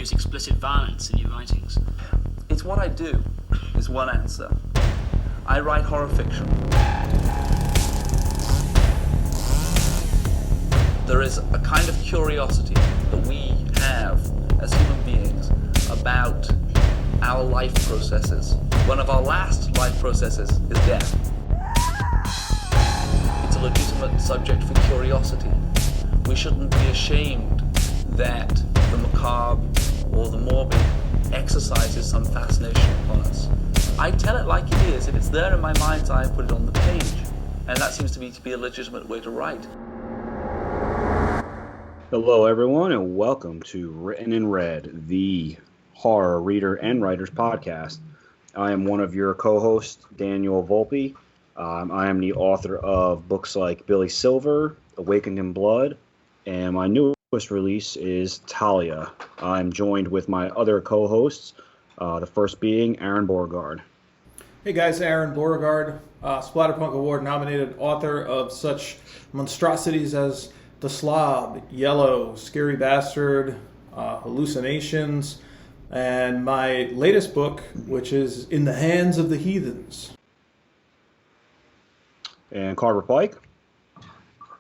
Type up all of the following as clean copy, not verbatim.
use explicit violence in your writings? It's what I do, is one answer. I write horror fiction. There is a kind of curiosity that we have as human beings about our life processes. One of our last life processes is death. It's a legitimate subject for curiosity. We shouldn't be ashamed that the macabre or the morbid exercises some fascination upon us. I tell it like it is. If it's there in my mind's eye, I put it on the page. And that seems to me to be a legitimate way to write. Hello, everyone, and welcome to Written in Red, the horror reader and writers podcast. I am one of your co-hosts, Daniel Volpe. I am the author of books like Billy Silver, Awakened in Blood, and my newest release is Talia. I'm joined with my other co-hosts, the first being Aaron Beauregard. Hey guys, Aaron Beauregard, Splatterpunk Award nominated author of such monstrosities as The Slob, Yellow, Scary Bastard, Hallucinations, and my latest book, which is In the Hands of the Heathens. And Carver Pike.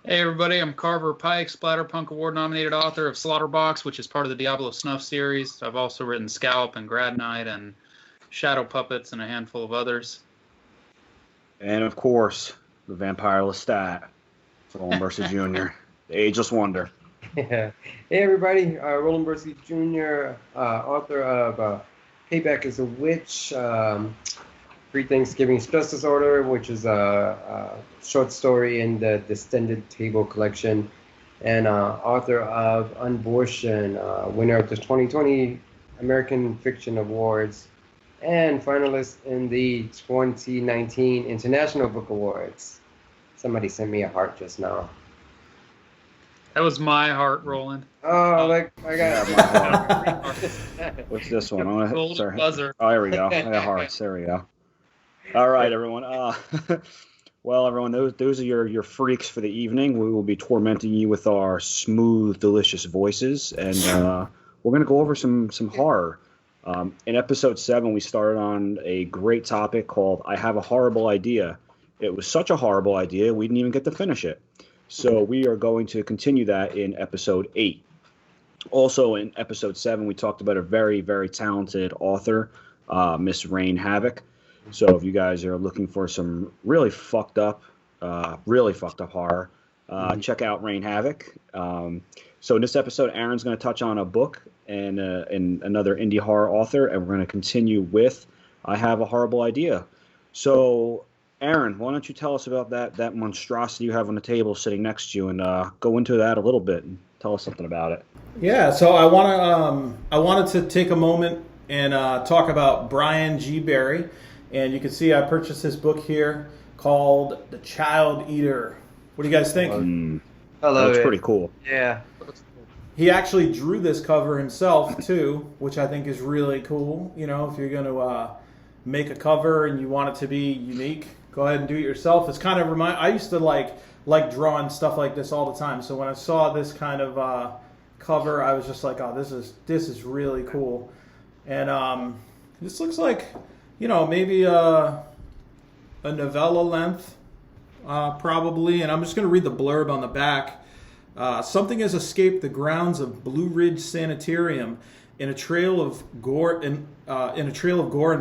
Hey everybody, I'm Carver Pike, Splatterpunk Award-nominated author of Slaughterbox, which is part of the Diablo Snuff series. I've also written Scalp and Grad Knight and Shadow Puppets and a handful of others. And of course, the Vampire Lestat, Roland Bursey Jr., the Ageless Wonder. Yeah. Hey everybody, Roland Bursey Jr., author of Payback is a Witch, Pre-Thanksgiving Stress Disorder, which is a short story in the Distended Table collection, and author of Unbortion, winner of the 2020 American Fiction Awards, and finalist in the 2019 International Book Awards. Somebody sent me a heart just now. That was my heart, Roland. Oh, like I got my heart. What's this one? Golden buzzer. Oh, here we go. I got hearts. There we go. All right, everyone. Well, everyone, those are your freaks for the evening. We will be tormenting you with our smooth, delicious voices, and we're going to go over some horror. In episode 7, we started on a great topic called I Have a Horrible Idea. It was such a horrible idea, we didn't even get to finish it. So we are going to continue that in episode 8. Also, in episode 7, we talked about a very, very talented author, Miss Rain Havoc. So if you guys are looking for some really fucked up horror, check out Rain Havoc. So in this episode, Aaron's going to touch on a book and another indie horror author, and we're going to continue with I Have a Horrible Idea. So, Aaron, why don't you tell us about that monstrosity you have on the table sitting next to you, and go into that a little bit and tell us something about it. Yeah, so I wanted to take a moment and talk about Brian G. Barry. And you can see I purchased this book here called The Child Eater. What do you guys think? Hello. That's pretty cool. Yeah. He actually drew this cover himself, too, which I think is really cool. You know, if you're going to make a cover and you want it to be unique, go ahead and do it yourself. It's kind of I used to like drawing stuff like this all the time. So when I saw this kind of cover, I was just like, oh, this is really cool. And this looks like, you know, maybe a novella length, probably. And I'm just going to read the blurb on the back. Something has escaped the grounds of Blue Ridge Sanitarium in a trail of gore and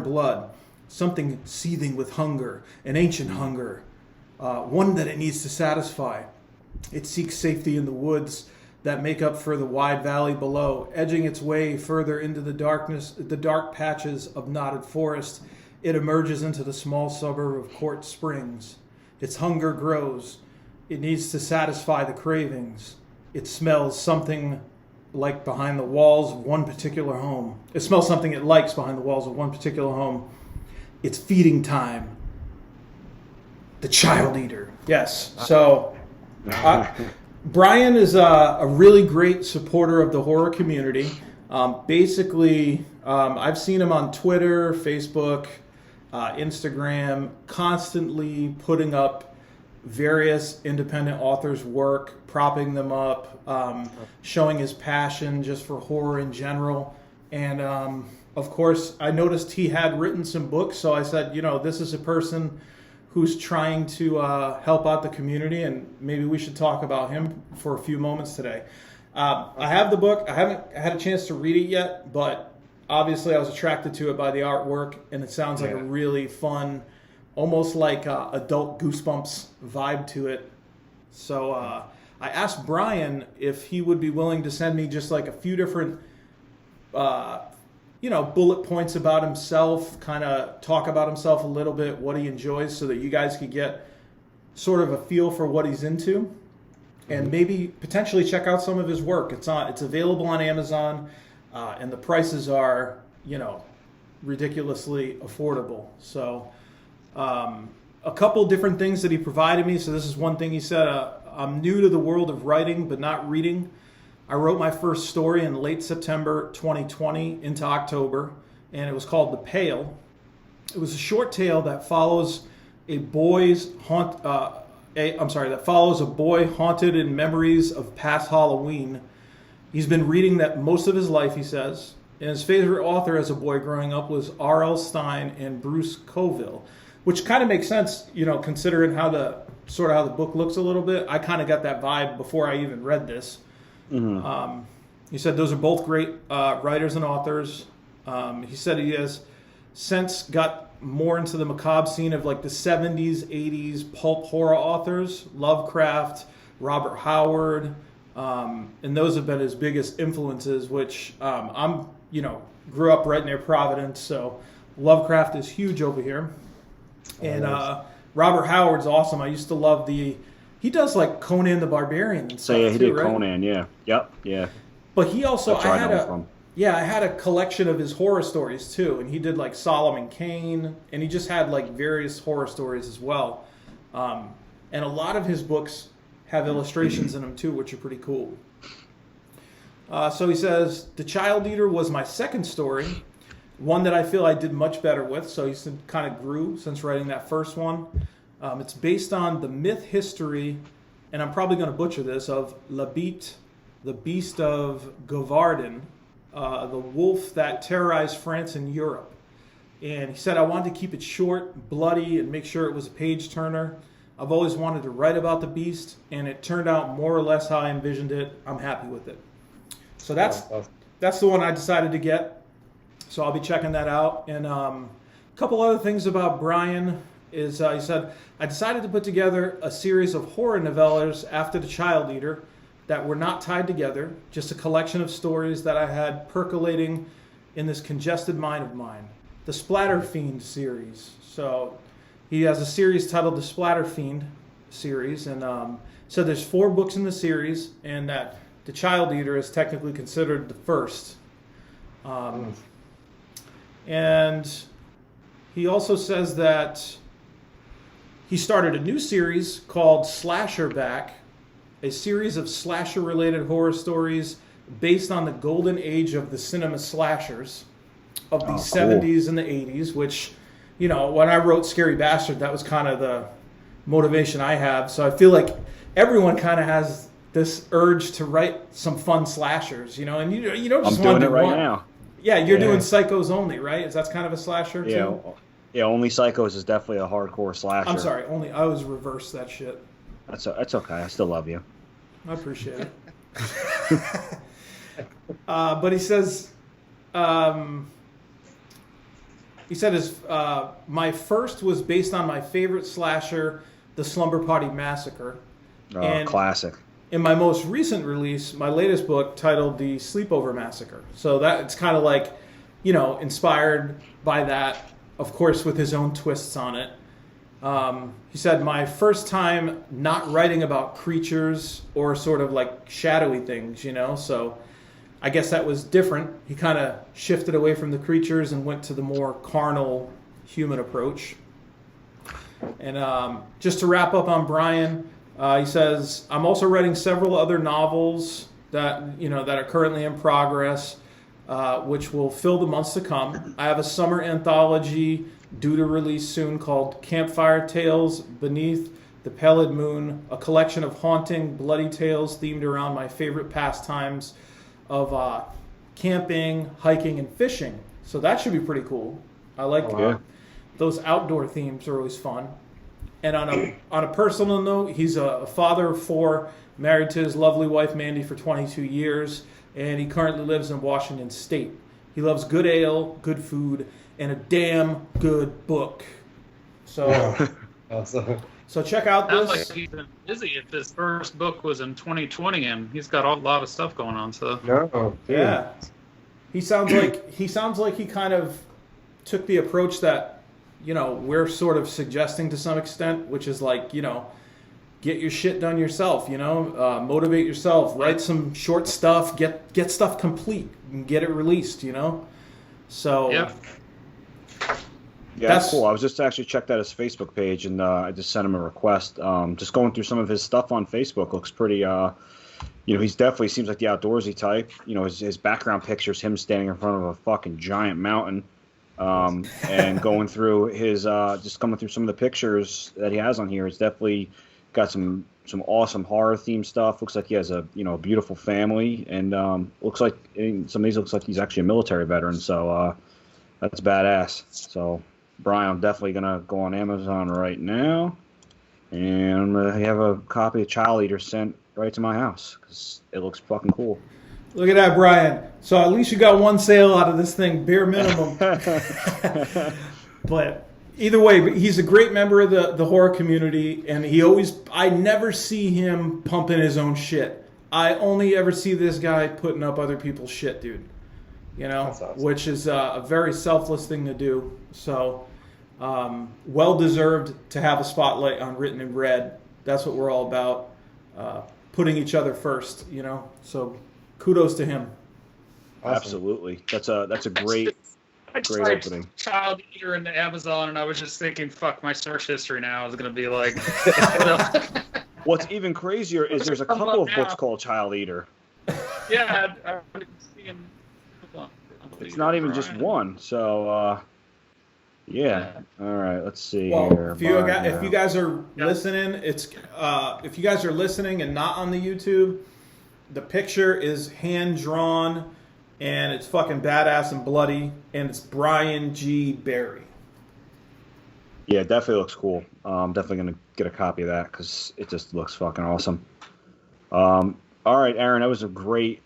blood. Something seething with hunger, an ancient hunger, one that it needs to satisfy. It seeks safety in the woods that make up for the wide valley below, edging its way further into the dark patches of knotted forest. It emerges into the small suburb of Court Springs. Its hunger grows. It needs to satisfy the cravings. It smells something like behind the walls of one particular home. It smells something it likes behind the walls of one particular home. It's feeding time. The Child Eater. Yes. So Brian is a really great supporter of the horror community. Basically, I've seen him on Twitter, Facebook, Instagram, constantly putting up various independent authors' work, propping them up, showing his passion just for horror in general. And of course, I noticed he had written some books, so I said, this is a person who's trying to help out the community, and maybe we should talk about him for a few moments today. I have the book. I haven't had a chance to read it yet, but obviously I was attracted to it by the artwork, and it sounds like a really fun, almost like adult Goosebumps vibe to it. So I asked Brian if he would be willing to send me just like a few different bullet points about himself, kind of talk about himself a little bit, what he enjoys, so that you guys could get sort of a feel for what he's into, and maybe potentially check out some of his work. It's available on Amazon, and the prices are, ridiculously affordable. So a couple different things that he provided me. So this is one thing he said, I'm new to the world of writing, but not reading. I wrote my first story in late September 2020 into October, and it was called The Pale. It was a short tale that follows a boy haunted in memories of past Halloween. He's been reading that most of his life, he says, and his favorite author as a boy growing up was R.L. Stine and Bruce Coville, which kind of makes sense, considering how the book looks a little bit. I kind of got that vibe before I even read this. Mm-hmm. He said those are both great writers and authors. He said he has since got more into the macabre scene of like the 70s, 80s pulp horror authors, Lovecraft, Robert Howard, and those have been his biggest influences, which I'm grew up right near Providence, so Lovecraft is huge over here. And Robert Howard's awesome. I used to love he does like Conan the Barbarian and stuff. So yeah, he did right? Conan, yeah. Yep, yeah. But he also, I had a collection of his horror stories too, and he did like Solomon Kane, and he just had like various horror stories as well. And a lot of his books have illustrations in them too, which are pretty cool. So he says, The Child Eater was my second story, one that I feel I did much better with, so he kind of grew since writing that first one. It's based on the myth history, and I'm probably going to butcher this, of La Bête, the Beast of Govardin, the wolf that terrorized France and Europe. And he said, I wanted to keep it short, bloody, and make sure it was a page-turner. I've always wanted to write about the beast, and it turned out more or less how I envisioned it. I'm happy with it. So that's the one I decided to get. So I'll be checking that out. And a couple other things about Brian is he said, I decided to put together a series of horror novellas after The Child Eater that were not tied together, just a collection of stories that I had percolating in this congested mind of mine. The Splatter Fiend series. So he has a series titled The Splatter Fiend series, and so there's 4 books in the series, and that The Child Eater is technically considered the first. And he also says that he started a new series called Slasher Back, a series of slasher-related horror stories based on the golden age of the cinema slashers of the 70s and the 80s, which, when I wrote Scary Bastard, that was kind of the motivation I have. So I feel like everyone kind of has this urge to write some fun slashers, and you don't just want to do right one. now. Yeah, you're doing Psychos only, right? Is that kind of a slasher too? Yeah, Only Psychos is definitely a hardcore slasher. I'm sorry, I was reversed that shit. That's okay. I still love you. I appreciate it. But he says, my first was based on my favorite slasher, The Slumber Party Massacre. And classic. in my most recent release, my latest book titled The Sleepover Massacre. So that it's kind of like, inspired by that, of course, with his own twists on it. He said, my first time not writing about creatures or sort of like shadowy things, so I guess that was different. He kind of shifted away from the creatures and went to the more carnal human approach. And just to wrap up on Brian, he says, I'm also writing several other novels that, that are currently in progress, which will fill the months to come. I have a summer anthology due to release soon called Campfire Tales Beneath the Pallid Moon, a collection of haunting, bloody tales themed around my favorite pastimes of camping, hiking, and fishing. So that should be pretty cool. I like those outdoor themes are always fun. And on a personal note, he's a father of 4, married to his lovely wife Mandy for 22 years, and he currently lives in Washington State. He loves good ale, good food, and a damn good book. So, so check out this. Sounds like he's been busy. If his first book was in 2020, and he's got a lot of stuff going on. So yeah, he sounds like he kind of took the approach that we're sort of suggesting to some extent, which is like get your shit done yourself. Motivate yourself. Write some short stuff. Get stuff complete and get it released. So. Yep. Yeah, that's cool. I was just actually checked out his Facebook page, and I just sent him a request. Just going through some of his stuff on Facebook looks pretty. He's definitely seems like the outdoorsy type. His background pictures him standing in front of a fucking giant mountain, and going through his just coming through some of the pictures that he has on here. It's definitely got some awesome horror themed stuff. Looks like he has a beautiful family, and looks like some of these looks like he's actually a military veteran. So that's badass. So. Brian, I'm definitely going to go on Amazon right now, and I have a copy of Child Eater sent right to my house because it looks fucking cool. Look at that, Brian. So at least you got one sale out of this thing, bare minimum. But either way, he's a great member of the horror community, and I never see him pumping his own shit. I only ever see this guy putting up other people's shit, dude. That's awesome. Which is a very selfless thing to do. So, well-deserved to have a spotlight on Written in Red. That's what we're all about, putting each other first, So, kudos to him. Awesome. Absolutely. That's a great opening. Child Eater into Amazon, and I was just thinking, fuck, my search history now is going to be like... What's even crazier is there's a couple of books called Child Eater. Yeah, I've been seeing... It's not even just one, so yeah. All right, let's see well, here. If you guys are listening, if you guys are listening and not on the YouTube, the picture is hand drawn, and it's fucking badass and bloody, and it's Brian G. Barry. Yeah, it definitely looks cool. I'm definitely gonna get a copy of that because it just looks fucking awesome. All right, Aaron, that was a great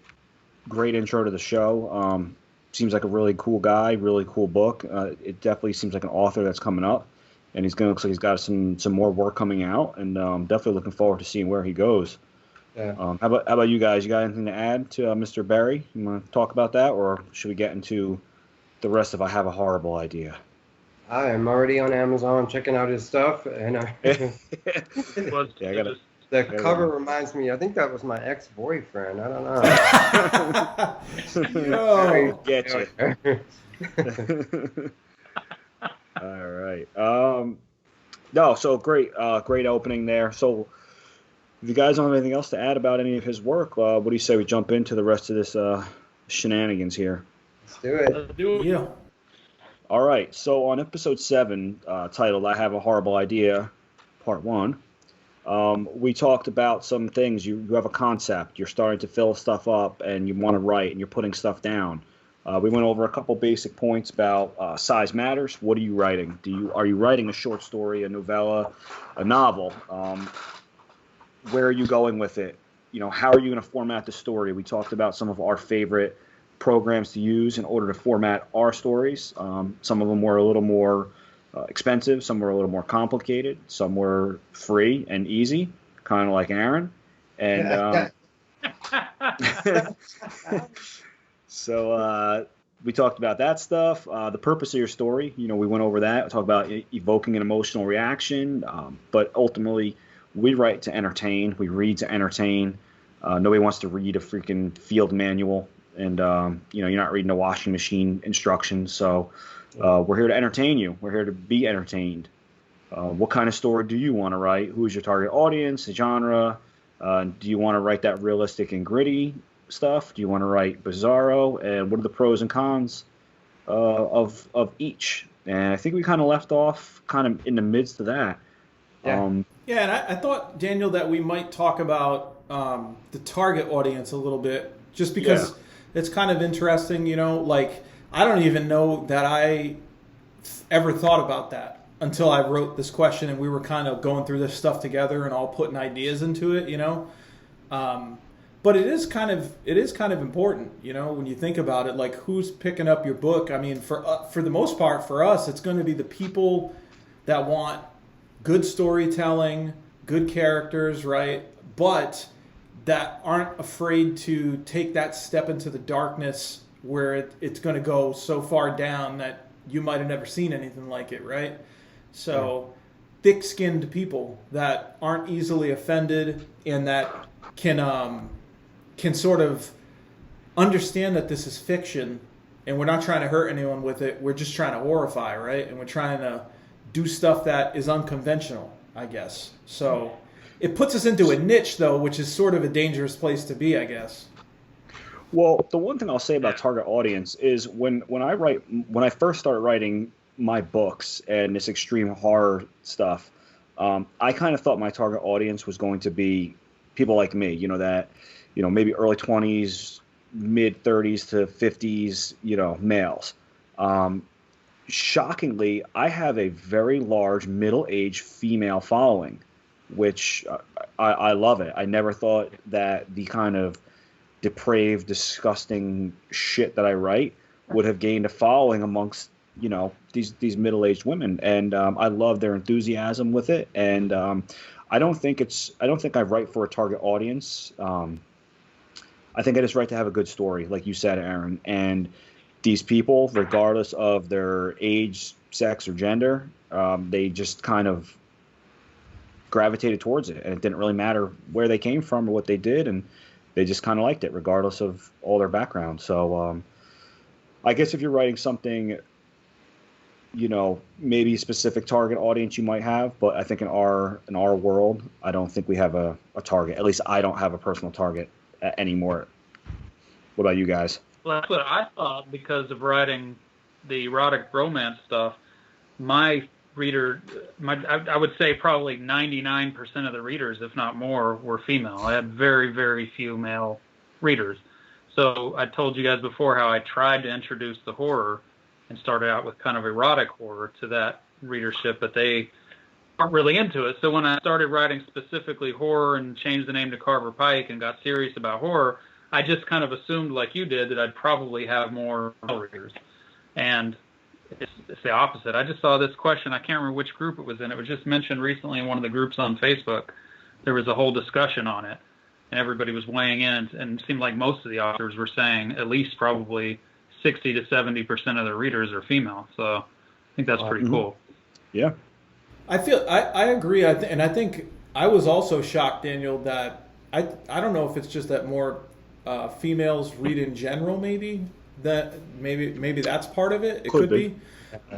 intro to the show. Seems like a really cool guy, really cool book. It definitely seems like an author that's coming up, and looks like he's got some more work coming out, and definitely looking forward to seeing where he goes. Yeah. How about you guys? You got anything to add to Mr. Barry? You want to talk about that, or should we get into the rest of I Have a Horrible Idea? I am already on Amazon checking out his stuff, and the cover reminds me, I think that was my ex-boyfriend. I don't know. Get you. All right. No, so great opening there. So if you guys don't have anything else to add about any of his work, what do you say we jump into the rest of this shenanigans here? Let's do it. Let's do it. Yeah. All right. So on episode 7, titled I Have a Horrible Idea, Part 1, we talked about some things. You have a concept. You're starting to fill stuff up, and you want to write, and you're putting stuff down. We went over a couple basic points about size matters. What are you writing? Are you writing a short story, a novella, a novel? Where are you going with it? How are you going to format the story? We talked about some of our favorite programs to use in order to format our stories. Some of them were a little more expensive. Some were a little more complicated. Some were free and easy, kind of like Aaron. And so we talked about that stuff. The purpose of your story, we went over that. We talked about evoking an emotional reaction. But ultimately, we write to entertain. We read to entertain. Nobody wants to read a freaking field manual. And, you're not reading a washing machine instructions. So we're here to entertain you. We're here to be entertained. What kind of story do you want to write? Who is your target audience, the genre? Do you want to write that realistic and gritty stuff? Do you want to write bizarro? And what are the pros and cons of each? And I think we kind of left off kind of in the midst of that. Yeah. And I thought, Daniel, that we might talk about the target audience a little bit, just because it's kind of interesting, you know, like I don't even know that I ever thought about that until I wrote this question and we were kind of going through this stuff together and all putting ideas into it, you know. But it is kind of important, you know, when you think about it, like who's picking up your book. I mean, for the most part, for us, it's going to be the people that want good storytelling, good characters, right? But that aren't afraid to take that step into the darkness where it's going to go so far down that you might have never seen anything like it, right? So thick-skinned people that aren't easily offended and that can sort of understand that this is fiction and we're not trying to hurt anyone with it. We're just trying to horrify, right? And we're trying to do stuff that is unconventional, I guess. So it puts us into a niche, though, which is sort of a dangerous place to be, I guess. Well, the one thing I'll say about target audience is when I first started writing my books and this extreme horror stuff, I kind of thought my target audience was going to be people like me, you know, that, you know, maybe early 20s, mid 30s to 50s, you know, males. Shockingly, I have a very large middle-aged female following, which I love it. I never thought that the kind of depraved, disgusting shit that I write would have gained a following amongst, you know, these middle-aged women, and I love their enthusiasm with it. And I don't think I write for a target audience. I think I just write to have a good story, like you said, Aaron. And these people, regardless of their age, sex, or gender, they just kind of gravitated towards it, and it didn't really matter where they came from or what they did, and they just kind of liked it, regardless of all their background. So I guess if you're writing something, you know, maybe a specific target audience you might have, but I think in our world, I don't think we have a target. At least I don't have a personal target anymore. What about you guys? Well, that's what I thought because of writing the erotic romance stuff. My reader, I would say probably 99% of the readers, if not more, were female. I had very, very few male readers. So I told you guys before how I tried to introduce the horror and started out with kind of erotic horror to that readership, but they aren't really into it. So when I started writing specifically horror and changed the name to Carver Pike and got serious about horror, I just kind of assumed, like you did, that I'd probably have more male readers. And it's the opposite. I just saw this question. I can't remember which group it was in. It was just mentioned recently in one of the groups on Facebook. There was a whole discussion on it, and everybody was weighing in, and it seemed like most of the authors were saying at least probably 60 to 70% of their readers are female. So I think that's pretty cool. Yeah. I agree. And I think I was also shocked, Daniel, that I don't know if it's just that more females read in general, maybe that's part of it. It could be.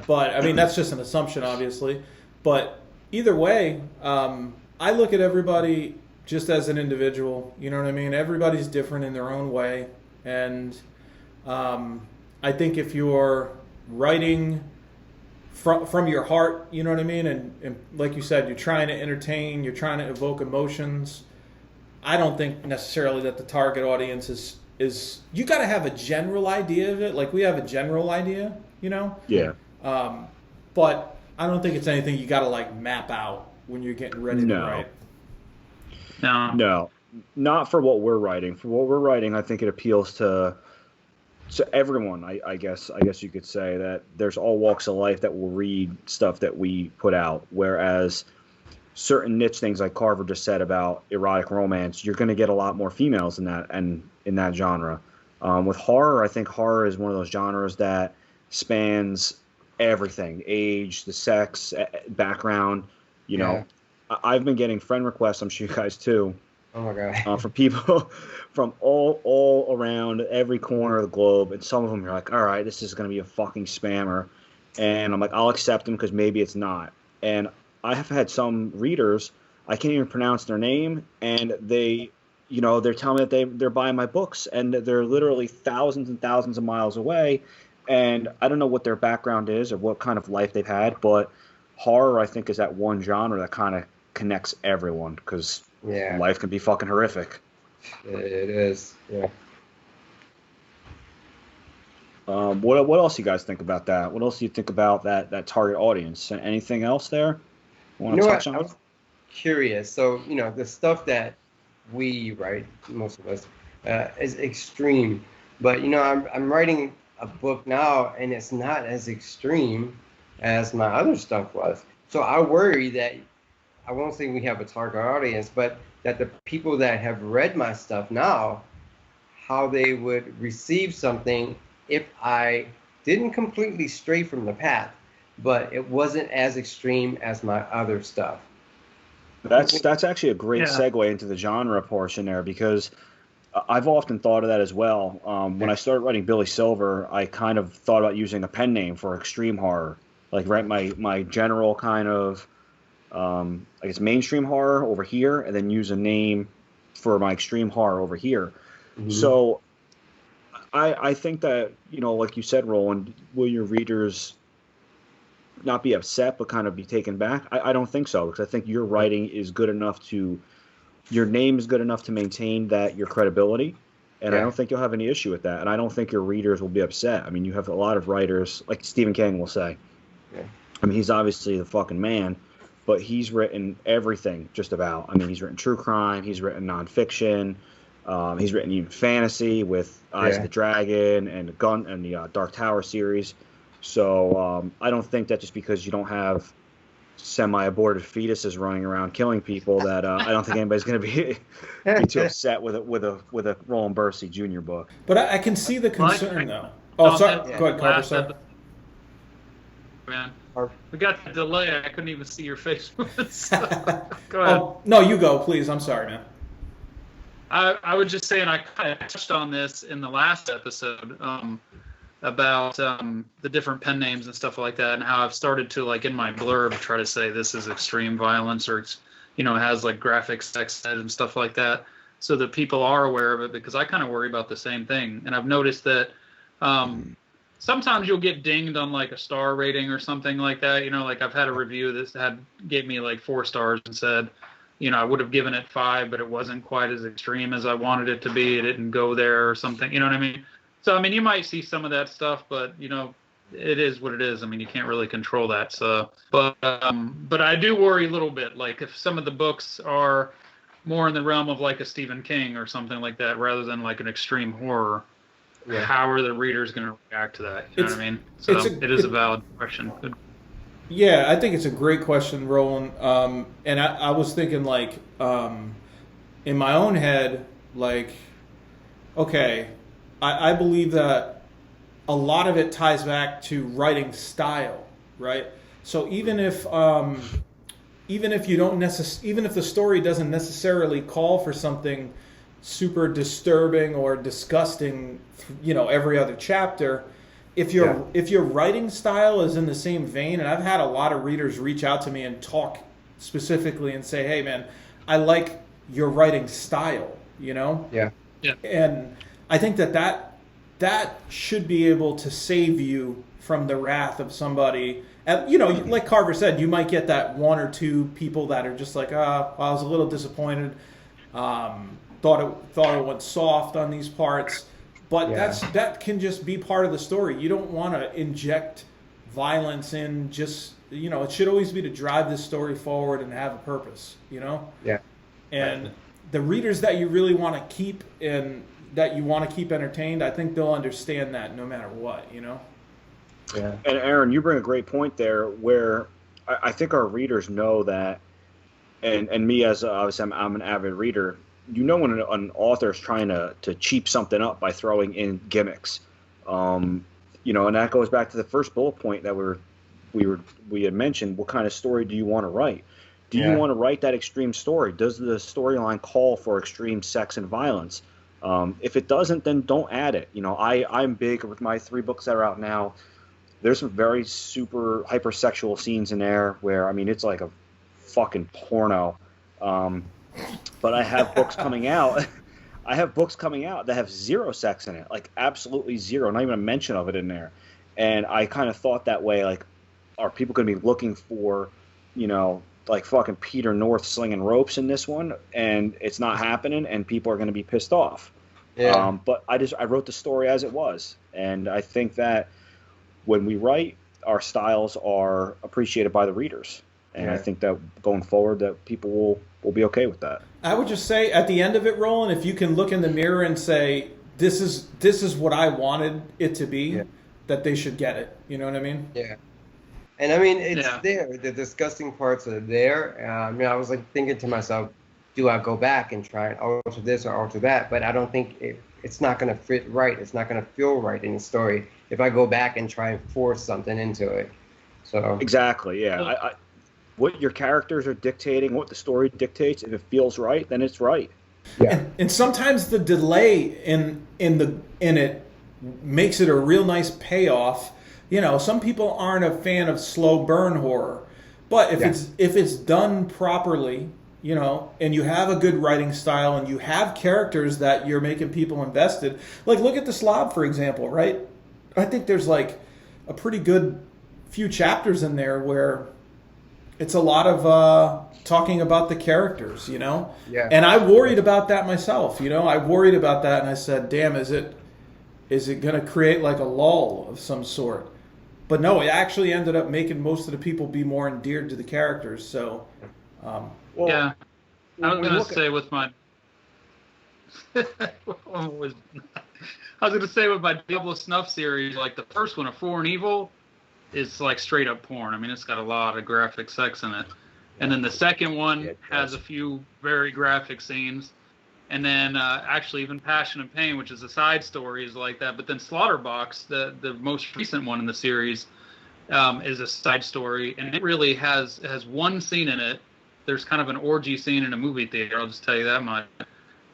But I mean, that's just an assumption, obviously. But either way, I look at everybody just as an individual. You know what I mean? Everybody's different in their own way. And I think if you're writing from your heart, you know what I mean? And like you said, you're trying to entertain, you're trying to evoke emotions. I don't think necessarily that the target audience is you got to have a general idea of it. Like we have a general idea, you know? Yeah. But I don't think it's anything you got to like map out when you're getting ready to write. No, not for what we're writing. For what we're writing, I think it appeals to everyone. I guess you could say that there's all walks of life that will read stuff that we put out. Whereas certain niche things like Carver just said about erotic romance, you're going to get a lot more females in that genre. With horror, I think horror is one of those genres that spans everything: age, the sex, background. You know, I've been getting friend requests. I'm sure you guys too. Oh my god! From people from all around every corner of the globe, and some of them are like, "All right, this is going to be a fucking spammer," and I'm like, "I'll accept them because maybe it's not." And I have had some readers, I can't even pronounce their name, and they're telling me that they're buying my books, and they're literally thousands and thousands of miles away, and I don't know what their background is or what kind of life they've had, but horror, I think, is that one genre that kind of connects everyone, because life can be fucking horrific. It is, yeah. What else you guys think about that? What else do you think about that target audience? Anything else there? Want to touch I on? was curious. So, the stuff that we write, most of us, is extreme. But, I'm writing a book now, and it's not as extreme as my other stuff was. So I worry that, I won't say we have a target audience, but that the people that have read my stuff now, how they would receive something if I didn't completely stray from the path, but it wasn't as extreme as my other stuff. That's actually a great Yeah. segue into the genre portion there, because I've often thought of that as well. When I started writing Billy Silver, I kind of thought about using a pen name for extreme horror, like write my general kind of I guess mainstream horror over here, and then use a name for my extreme horror over here. Mhm. So I think that, like you said, Roland, will your readers not be upset but kind of be taken back? I don't think so, because I think your writing is good enough your name is good enough to maintain your credibility, and I don't think you'll have any issue with that, and I don't think your readers will be upset. I mean, you have a lot of writers, like Stephen King will say. Yeah. I mean, he's obviously the fucking man, but he's written everything just about. I mean, he's written true crime, he's written nonfiction, he's written even fantasy with Eyes of the Dragon and the Dark Tower series. So I don't think that just because you don't have semi-aborted fetuses running around killing people that I don't think anybody's going to be too upset with a Roland Bursey Jr. book. But I can see the concern, though. Oh, Sorry. yeah. Go ahead, Carver. Sorry. Man, we got the delay. I couldn't even see your face. So, go ahead. Oh, no, you go, please. I'm sorry, man. I would just say, and I kind of touched on this in the last episode, about the different pen names and stuff like that, and how I've started to, like, in my blurb, try to say this is extreme violence, or it's, it has like graphic sex ed and stuff like that, so that people are aware of it, because I kind of worry about the same thing. And I've noticed that sometimes you'll get dinged on like a star rating or something like that. Like I've had a review that gave me like 4 stars and said, I would have given it 5, but it wasn't quite as extreme as I wanted it to be. It didn't go there or something. You know what I mean? So, I mean, you might see some of that stuff, but, it is what it is. I mean, you can't really control that. So, but I do worry a little bit. Like if some of the books are more in the realm of like a Stephen King or something like that, rather than like an extreme horror, how are the readers going to react to that? You know what I mean? So it is a valid question. Good. Yeah, I think it's a great question, Roland. And I was thinking, like, in my own head, like, okay, I believe that a lot of it ties back to writing style, right? So even if you don't even if the story doesn't necessarily call for something super disturbing or disgusting, every other chapter, if your writing style is in the same vein, and I've had a lot of readers reach out to me and talk specifically and say, hey man, I like your writing style, Yeah. And I think that should be able to save you from the wrath of somebody. And, like Carver said, you might get that 1 or 2 people that are just like, I was a little disappointed. Thought it went soft on these parts. But that can just be part of the story. You don't want to inject violence in just, it should always be to drive this story forward and have a purpose, Yeah. And the readers that you really want to keep and that you want to keep entertained, I think they'll understand that no matter what, Yeah. And Aaron, you bring a great point there, where I think our readers know that, and me as obviously I'm an avid reader. When an author is trying to cheap something up by throwing in gimmicks, and that goes back to the first bullet point that we had mentioned. What kind of story do you want to write? Do you want to write that extreme story? Does the storyline call for extreme sex and violence? If it doesn't, then don't add it. I'm big with my 3 books that are out now. There's some very super hypersexual scenes in there where, I mean, it's like a fucking porno. But I have books coming out. I have books coming out that have 0 sex in it, like absolutely 0, not even a mention of it in there. And I kind of thought that way, like, are people going to be looking for, like fucking Peter North slinging ropes in this one? And it's not happening, and people are going to be pissed off. Yeah. But I wrote the story as it was, and I think that when we write, our styles are appreciated by the readers, and I think that going forward, that people will be okay with that. I would just say at the end of it, Roland, if you can look in the mirror and say, this is what I wanted it to be, that they should get it. You know what I mean? Yeah. And I mean, it's there. The disgusting parts are there. I mean, I was like thinking to myself, do I go back and try and alter this or alter that? But I don't think it's not going to fit right. It's not going to feel right in the story if I go back and try and force something into it. So Exactly. Yeah. What your characters are dictating, what the story dictates, if it feels right, then it's right. Yeah. And sometimes the delay in it makes it a real nice payoff. You know, some people aren't a fan of slow burn horror, but if it's done properly, you know, and you have a good writing style and you have characters that you're making people invested, like look at the Slob, for example, right? I think there's like a pretty good few chapters in there where it's a lot of talking about the characters, you know? Yeah. And I worried about that myself, you know? I worried about that and I said, damn, is it going to create like a lull of some sort? But no, it actually ended up making most of the people be more endeared to the characters. So, I was going to say with my... I was going to say with my Diablo Snuff series, like the first one, A For and Evil, is like straight up porn. I mean, it's got a lot of graphic sex in it. And then the second one has a few very graphic scenes. And then actually even Passion and Pain, which is a side story, is like that. But then Slaughterbox, the most recent one in the series, is a side story. And it really has one scene in it. There's kind of an orgy scene in a movie theater, I'll just tell you that much.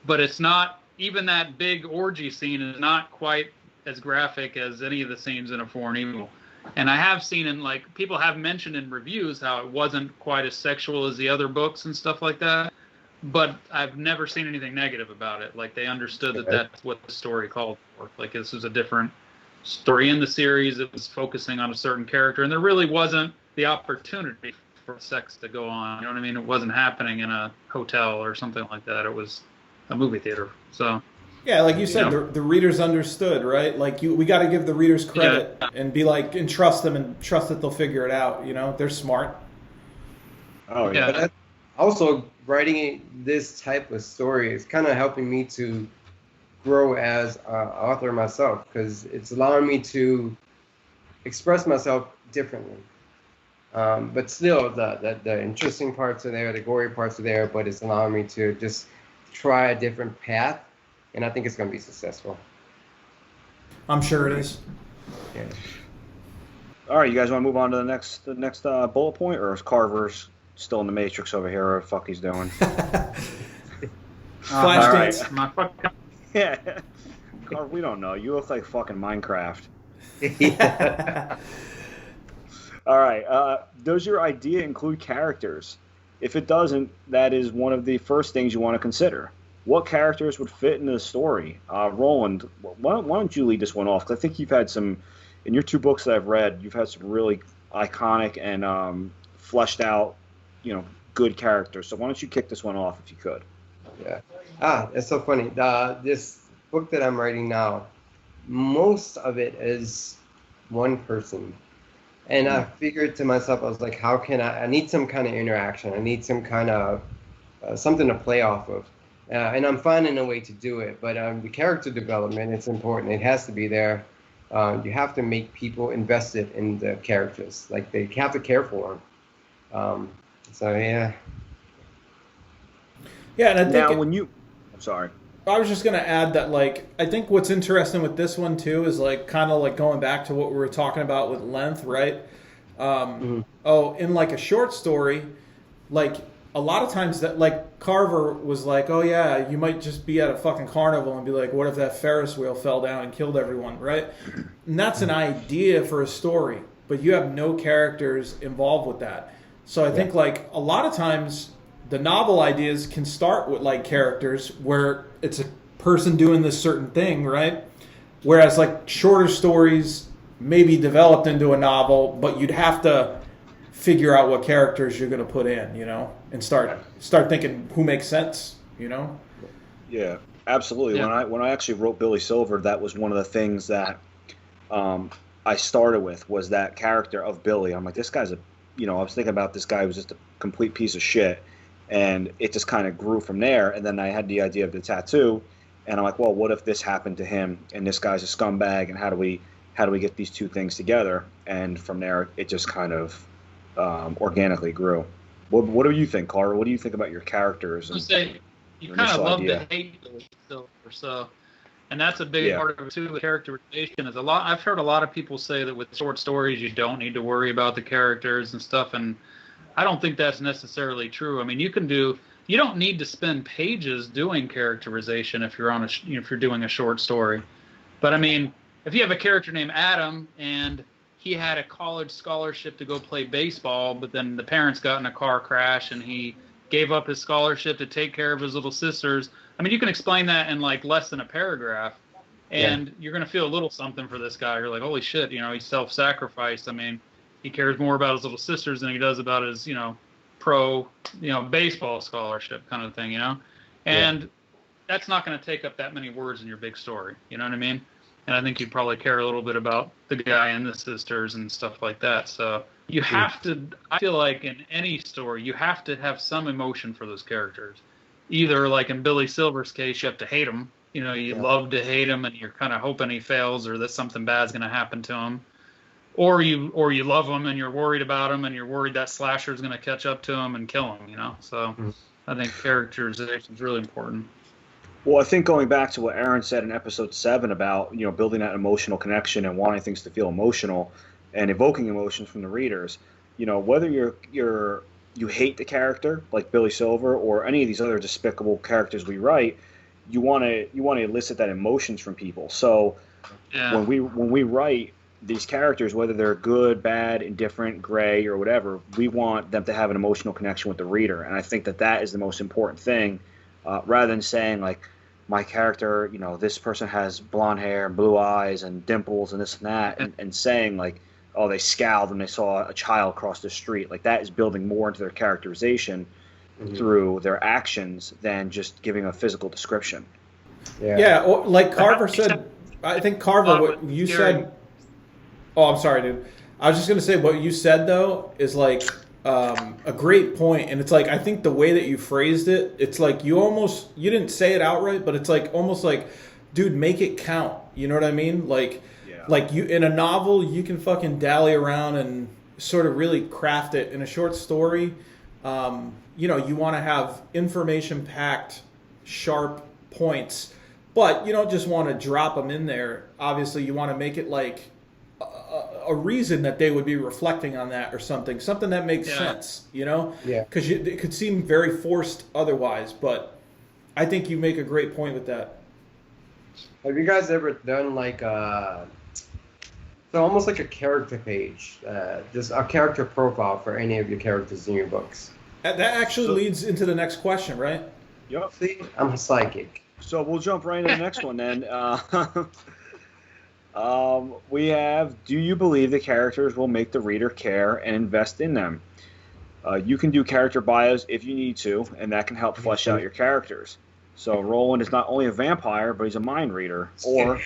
But it's not, even that big orgy scene is not quite as graphic as any of the scenes in A For and Evil. And I have seen in, like, people have mentioned in reviews how it wasn't quite as sexual as the other books and stuff like that. But I've never seen anything negative about it. Like, they understood that that's what the story called for. Like, this was a different story in the series. It was focusing on a certain character. And there really wasn't the opportunity for sex to go on. You know what I mean? It wasn't happening in a hotel or something like that. It was a movie theater. So... yeah, like you said, the readers understood, right? Like we got to give the readers credit and be like, and trust them and trust that they'll figure it out. You know, they're smart. Oh yeah. But also, writing this type of story is kind of helping me to grow as an author myself, because it's allowing me to express myself differently. But still, the interesting parts are there, the gory parts are there, but it's allowing me to just try a different path. And I think it's going to be successful. I'm sure it is. Yeah. All right, you guys want to move on to the next bullet point, or is Carver's still in the Matrix over here? Or the fuck he's doing? Flashdance. My fucking... Yeah, Carver, we don't know. You look like fucking Minecraft. All right. Does your idea include characters? If it doesn't, that is one of the first things you want to consider. What characters would fit into the story? Roland, why don't you lead this one off? Because I think you've had some, in your two books that I've read, you've had some really iconic and fleshed out, good characters. So why don't you kick this one off if you could? Yeah. It's so funny. This book that I'm writing now, most of it is one person. And I figured to myself, I was like, how can I need some kind of interaction. I need some kind of something to play off of. And I'm finding a way to do it, but the character development, it's important. It has to be there. You have to make people invested in the characters. Like, they have to care for them. Yeah. Yeah, and I think... Now, I'm sorry. I was just going to add that, like, I think what's interesting with this one, too, is, like, kind of, like, going back to what we were talking about with length, right? In, like, a short story, like... a lot of times that, like, Carver was like, oh yeah, you might just be at a fucking carnival and be like, what if that Ferris wheel fell down and killed everyone, right? And that's an idea for a story, but you have no characters involved with that. So I think, like, a lot of times the novel ideas can start with, like, characters where it's a person doing this certain thing, right? Whereas, like, shorter stories may be developed into a novel, but you'd have to figure out what characters you're going to put in, and start thinking who makes sense, Yeah. Absolutely. Yeah. When I actually wrote Billy Silver, that was one of the things that I started with, was that character of Billy. I'm like, this guy's I was thinking about this guy who was just a complete piece of shit, and it just kind of grew from there. And then I had the idea of the tattoo, and I'm like, well, what if this happened to him, and this guy's a scumbag, and how do we get these two things together? And from there, it just kind of organically grew. What do you think, Carver? What do you think about your characters? I say you kind of love to hate Billy Silver, so, and that's a big part of it too. The characterization is I've heard a lot of people say that with short stories you don't need to worry about the characters and stuff, and I don't think that's necessarily true. I mean, you don't need to spend pages doing characterization if you're if you're doing a short story. But I mean, if you have a character named Adam and he had a college scholarship to go play baseball, but then the parents got in a car crash and he gave up his scholarship to take care of his little sisters. I mean, you can explain that in like less than a paragraph, and you're going to feel a little something for this guy. You're like, holy shit, he self-sacrificed. I mean, he cares more about his little sisters than he does about his, pro, baseball scholarship kind of thing, And that's not going to take up that many words in your big story. You know what I mean? And I think you'd probably care a little bit about the guy and the sisters and stuff like that. So you have to, I feel like in any story, you have to have some emotion for those characters. Either like in Billy Silver's case, you have to hate him. You love to hate him and you're kind of hoping he fails or that something bad's going to happen to him. Or you love him and you're worried about him and you're worried that slasher is going to catch up to him and kill him, So I think characterization is really important. Well, I think going back to what Aaron said in episode 7 about, building that emotional connection and wanting things to feel emotional and evoking emotions from the readers, whether you hate the character like Billy Silver or any of these other despicable characters we write, you want to elicit that emotions from people. So when we write these characters, whether they're good, bad, indifferent, gray, or whatever, we want them to have an emotional connection with the reader. And I think that is the most important thing, rather than saying like, my character, this person has blonde hair and blue eyes and dimples and this and that, and saying like, oh, they scowled when they saw a child cross the street. Like, that is building more into their characterization through their actions than just giving a physical description. Yeah, or like Carver said, I think Carver, what you said. Oh, I'm sorry, dude. I was just gonna say what you said though is like a great point, and it's like I think the way that you phrased it, it's like you didn't say it outright, but it's like almost like, dude, make it count. You know what I mean? Like you in a novel, you can fucking dally around and sort of really craft it. In a short story, you want to have information-packed, sharp points, but you don't just want to drop them in there. Obviously, you want to make it like a reason that they would be reflecting on that or something that makes sense, because it could seem very forced otherwise. But I think you make a great point with that. Have you guys ever done like so almost like a character page, just a character profile for any of your characters in your books? That actually leads into the next question, right? Yep. See, I'm a psychic. So we'll jump right into the next one then. We have, do you believe the characters will make the reader care and invest in them? You can do character bios if you need to, and that can help flesh out your characters. So Roland is not only a vampire, but he's a mind reader, or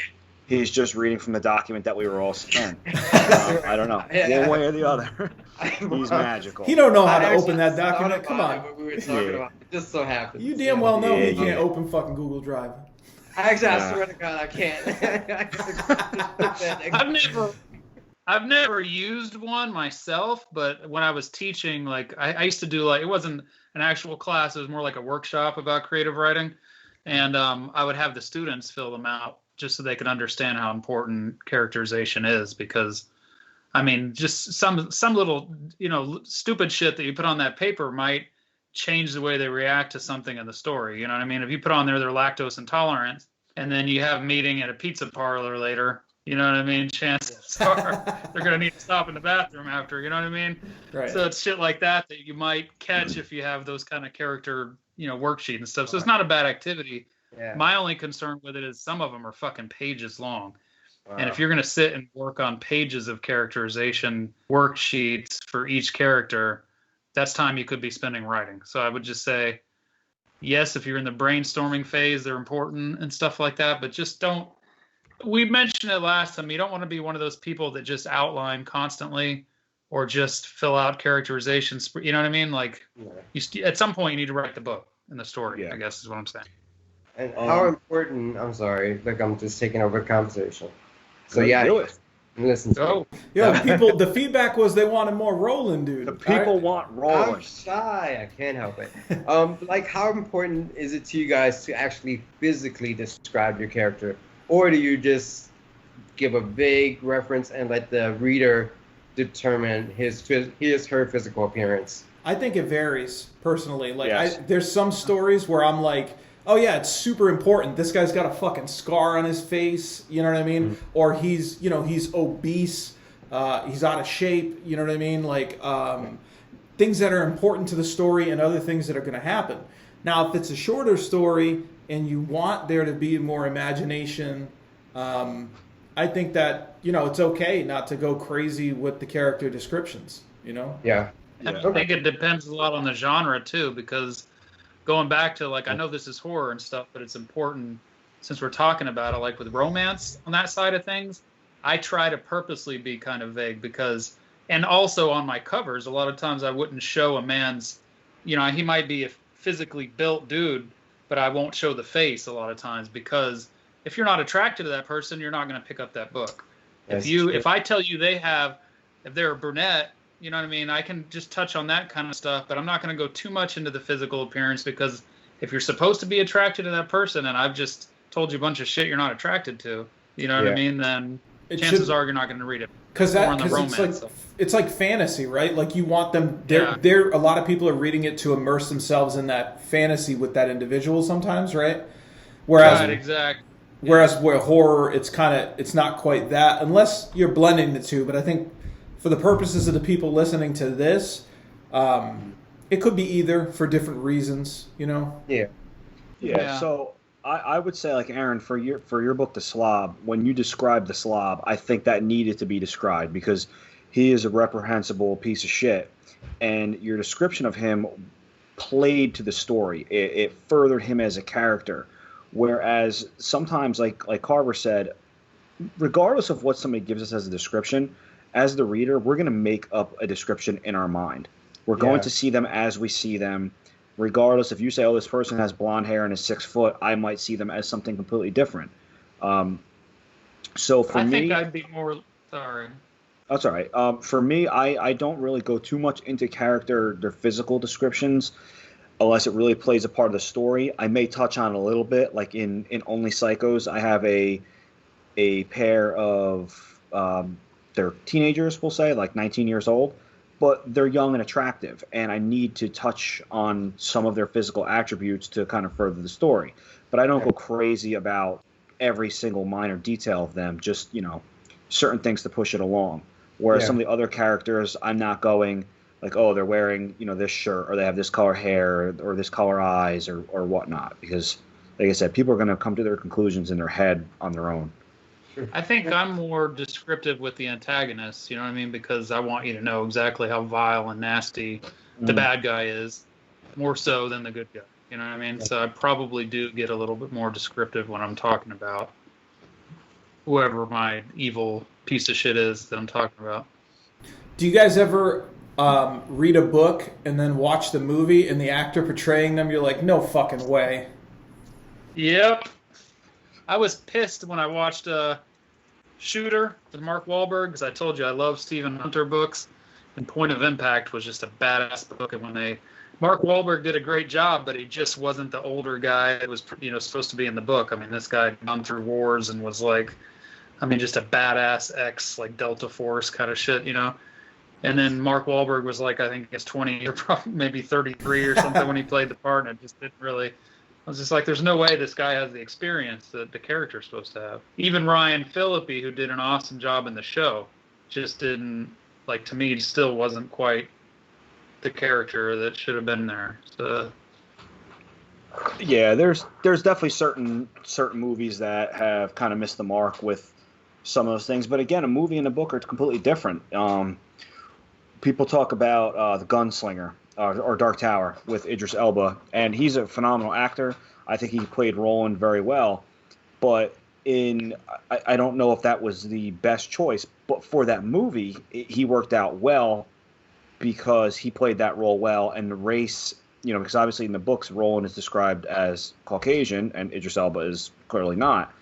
he's just reading from the document that we were all sent. I don't know, one way or the other. He's magical. He don't know how to open that document. Come on. We were talking about it. Just so happens. You damn well know he can't open fucking Google Drive. Actually, I swear to God, I can't. I've never used one myself, but when I was teaching, like I used to do like, it wasn't an actual class, it was more like a workshop about creative writing, and I would have the students fill them out just so they could understand how important characterization is, because I mean, just some little, stupid shit that you put on that paper might change the way they react to something in the story. You know what I mean? If you put on there they're lactose intolerant, and then you have a meeting at a pizza parlor later, you know what I mean? Chances are they're going to need to stop in the bathroom after, you know what I mean? Right. So it's shit like that you might catch if you have those kind of character, worksheet and stuff. So it's not a bad activity. Yeah. My only concern with it is some of them are fucking pages long. Wow. And if you're going to sit and work on pages of characterization worksheets for each character, that's time you could be spending writing. So I would just say, yes, if you're in the brainstorming phase, they're important and stuff like that, but just don't. We mentioned it last time. You don't want to be one of those people that just outline constantly or just fill out characterizations. You know what I mean? Like, at some point, you need to write the book and the story, I guess is what I'm saying. And how important, I'm sorry, like I'm just taking over the conversation. So, yeah. Do it. Listen to me. Yo, people, the feedback was they wanted more Roland, dude. The people want Roland. I'm shy. I can't help it. Like, how important is it to you guys to actually physically describe your character? Or do you just give a vague reference and let the reader determine her physical appearance? I think it varies, personally. Like, Yes. there's some stories where I'm like, oh yeah, it's super important. This guy's got a fucking scar on his face, you know what I mean? Mm-hmm. Or he's obese, he's out of shape, you know what I mean? Like, things that are important to the story and other things that are going to happen. Now, if it's a shorter story and you want there to be more imagination, I think that, it's okay not to go crazy with the character descriptions, Yeah. I think it depends a lot on the genre, too, because going back to, like, I know this is horror and stuff, but it's important since we're talking about it, like with romance on that side of things, I try to purposely be kind of vague because, and also on my covers, a lot of times I wouldn't show a man's, he might be a physically built dude, but I won't show the face a lot of times because if you're not attracted to that person, you're not going to pick up that book. If I tell you if they're a brunette, you know what I mean? I can just touch on that kind of stuff, but I'm not going to go too much into the physical appearance because if you're supposed to be attracted to that person and I've just told you a bunch of shit you're not attracted to, you know what I mean? Then chances are you're not going to read it. Because it's like fantasy, right? Like you want them. A lot of people are reading it to immerse themselves in that fantasy with that individual sometimes, right? Whereas with horror, it's not quite that unless you're blending the two. But I think for the purposes of the people listening to this, it could be either for different reasons, Yeah. So I would say, like Aaron, for your book, The Slob, when you described the Slob, I think that needed to be described because he is a reprehensible piece of shit, and your description of him played to the story. It furthered him as a character. Whereas sometimes, like Carver said, regardless of what somebody gives us as a description, as the reader, we're going to make up a description in our mind. We're going to see them as we see them. Regardless, if you say, oh, this person has blonde hair and is 6 foot, I might see them as something completely different. So for me... I think I'd be more... Sorry. That's all right. For me, I don't really go too much into their physical descriptions unless it really plays a part of the story. I may touch on it a little bit, like in Only Psychos, I have a pair of... they're teenagers, we'll say, like 19 years old, but they're young and attractive, and I need to touch on some of their physical attributes to kind of further the story. But I don't go crazy about every single minor detail of them, just, certain things to push it along. Whereas some of the other characters, I'm not going like, oh, they're wearing, this shirt, or they have this color hair, or this color eyes, or whatnot. Because, like I said, people are going to come to their conclusions in their head on their own. I think I'm more descriptive with the antagonists, you know what I mean? Because I want you to know exactly how vile and nasty the bad guy is, more so than the good guy, you know what I mean? So I probably do get a little bit more descriptive when I'm talking about whoever my evil piece of shit is that I'm talking about. Do you guys ever read a book and then watch the movie and the actor portraying them, you're like, no fucking way? Yep. I was pissed when I watched Shooter with Mark Wahlberg because I told you I love Stephen Hunter books, and Point of Impact was just a badass book. And when Mark Wahlberg did a great job, but he just wasn't the older guy that was supposed to be in the book. I mean, this guy had gone through wars and was like, just a badass ex like Delta Force kind of shit, And then Mark Wahlberg was like, I think it's 20 or probably maybe 33 or something when he played the part, and it just didn't really. I was just like, there's no way this guy has the experience that the character's supposed to have. Even Ryan Phillippe, who did an awesome job in the show, just didn't, to me, still wasn't quite the character that should have been there. So. Yeah, there's definitely certain movies that have kind of missed the mark with some of those things. But again, a movie and a book are completely different. People talk about The Gunslinger. or Dark Tower with Idris Elba, and he's a phenomenal actor. I think he played Roland very well, but I don't know if that was the best choice, but for that movie, he worked out well because he played that role well, and the race, because obviously in the books, Roland is described as Caucasian, and Idris Elba is clearly not.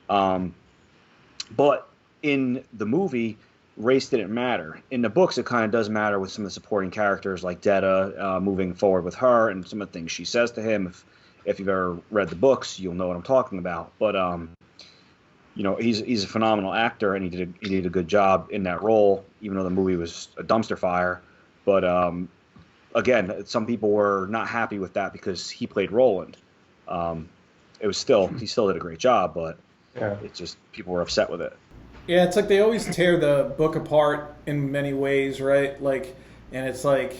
But in the movie, race didn't matter. In the books, it kind of does matter with some of the supporting characters, like Detta moving forward with her, and some of the things she says to him. If you've ever read the books, you'll know what I'm talking about. But he's a phenomenal actor, and he did a good job in that role, even though the movie was a dumpster fire. But again, some people were not happy with that because he played Roland. He still did a great job, but it's just people were upset with it. Yeah, it's like they always tear the book apart in many ways, right? Like, and it's like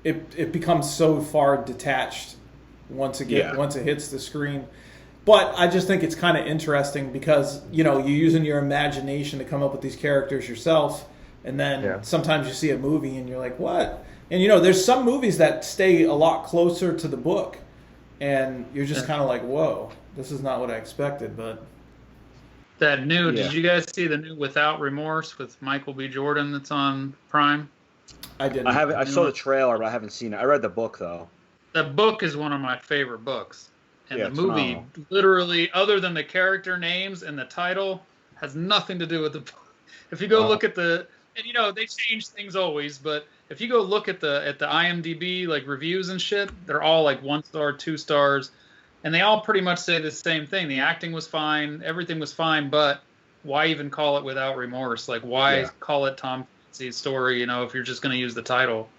it becomes so far detached once it hits the screen. But I just think it's kind of interesting because you're using your imagination to come up with these characters yourself, and then sometimes you see a movie and you're like, what? And there's some movies that stay a lot closer to the book, and you're just kind of like, whoa, this is not what I expected. But that new, did you guys see the new Without Remorse with Michael B. Jordan that's on Prime? I didn't. I haven't. I saw the trailer, but I haven't seen it. I read the book though. The book is one of my favorite books. And the movie, phenomenal. literally, other than the character names and the title, has nothing to do with the book. If you go look at and they change things always, but if you go look at the IMDb like reviews and shit, they're all like 1 star, 2 stars, and they all pretty much say the same thing. The acting was fine, everything was fine, but why even call it Without Remorse? Like, why call it Tom Clancy's story? If you're just going to use the title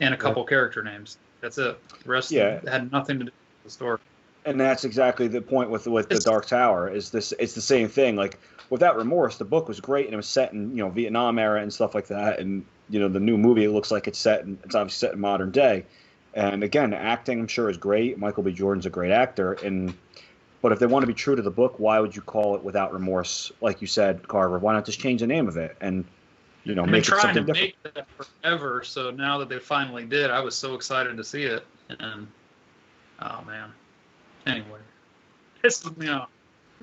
and a couple character names, that's it. The rest had nothing to do with the story. And that's exactly the point with the Dark Tower. It's the same thing. Like, Without Remorse, the book was great, and it was set in Vietnam era and stuff like that. And the new movie, it looks like it's obviously set in modern day. And again, the acting, I'm sure, is great. Michael B. Jordan's a great actor. But if they want to be true to the book, why would you call it Without Remorse? Like you said, Carver, why not just change the name of it and make it something different? I've been trying to make that forever. So now that they finally did, I was so excited to see it. And oh man. Anyway, pissed me off.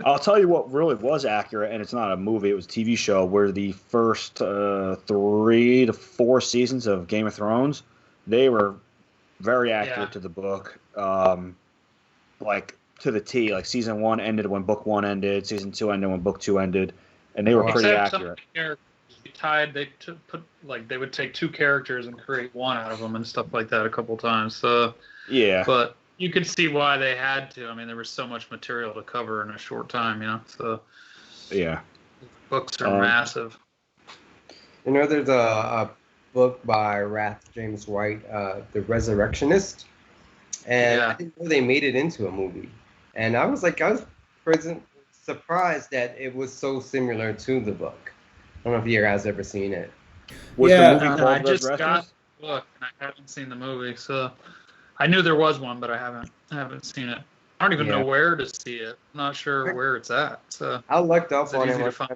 I'll tell you what really was accurate, and it's not a movie, it was a TV show, where the first 3 to 4 seasons of Game of Thrones, they were very accurate to the book, like to the T. Like season 1 ended when book 1 ended, season 2 ended when book 2 ended, and they were pretty accurate. They would take 2 characters and create one out of them and stuff like that a couple times. So but you could see why they had to. I mean, there was so much material to cover in a short time, So books are massive. There's a book by Rath James White, The Resurrectionist, and I didn't know they made it into a movie. And I was surprised that it was so similar to the book. I don't know if you guys ever seen it. Was the movie called I just Resurrectionist? got the book and I haven't seen the movie, so I knew there was one, but I haven't seen it. I don't even know where to see it. I'm not sure where it's at. So I looked up on easy to it. find?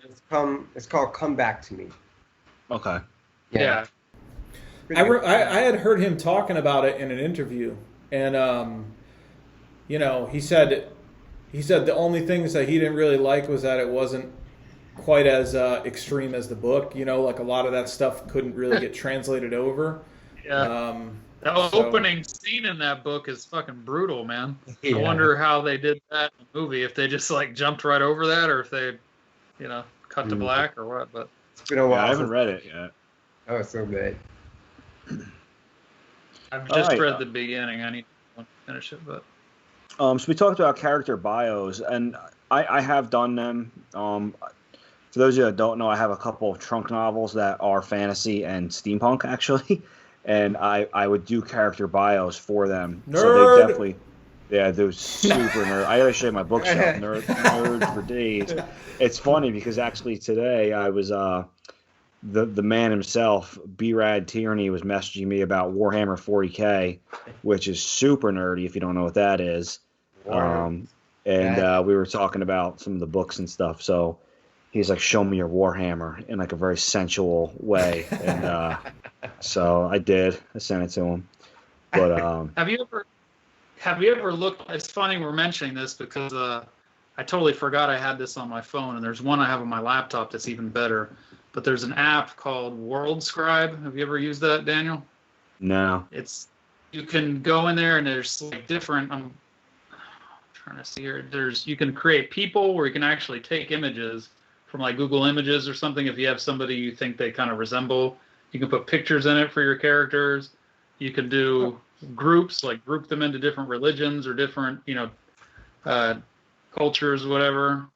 It's called Come Back to Me. Okay. Yeah. I had heard him talking about it in an interview, and he said the only things that he didn't really like was that it wasn't quite as extreme as the book. Like a lot of that stuff couldn't really get translated over. Yeah. The opening scene in that book is fucking brutal, man. I wonder how they did that in the movie. If they just jumped right over that, or if they, cut to black or what. But it's been a while. I haven't read it yet. Oh, it's so good. I've just read the beginning. I need to finish it, but. So we talked about character bios, and I have done them. For those of you that don't know, I have a couple of trunk novels that are fantasy and steampunk, actually. And I would do character bios for them. Nerd! So they definitely, they're super nerd. I gotta show you my bookshelf, nerd for days. It's funny because actually today I was the man himself, B-Rad Tierney, was messaging me about Warhammer 40K, which is super nerdy if you don't know what that is. And we were talking about some of the books and stuff. So he's like, "Show me your Warhammer," in like a very sensual way, and so I did. I sent it to him. But Have you ever looked? It's funny we're mentioning this because I totally forgot I had this on my phone, and there's one I have on my laptop that's even better. But there's an app called World Scribe. Have you ever used that, Daniel? no. You can go in there and there's like different. I'm trying to see here. You can create people where you can actually take images from like Google Images or something. If you have somebody you think they kind of resemble, you can put pictures in it for your characters. You can do groups, like group them into different religions or different, cultures, whatever,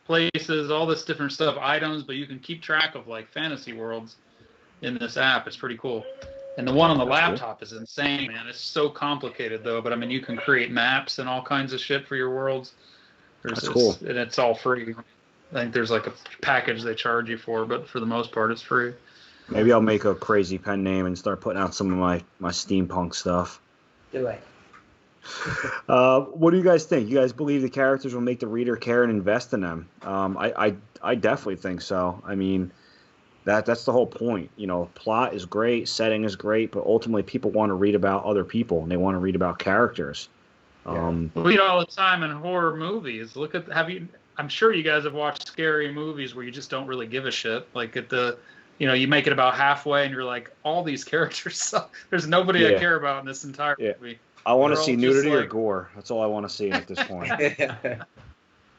places, all this different stuff, items, but you can keep track of like fantasy worlds in this app. It's pretty cool. And the one on the laptop is insane, man. It's so complicated though, but I mean, you can create maps and all kinds of shit for your worlds. That's cool. And it's all free. I think there's like a package they charge you for, but for the most part, it's free. Maybe I'll make a crazy pen name and start putting out some of my steampunk stuff. Do it. What do you guys think? You guys believe the characters will make the reader care and invest in them? I definitely think so. I mean, that's the whole point. Plot is great, setting is great, but ultimately people want to read about other people and they want to read about characters. We read all the time in horror movies. I'm sure you guys have watched scary movies where you just don't really give a shit. Like you make it about halfway and you're like, all these characters suck. There's nobody I care about in this entire movie. I want to see nudity or gore. That's all I want to see at this point.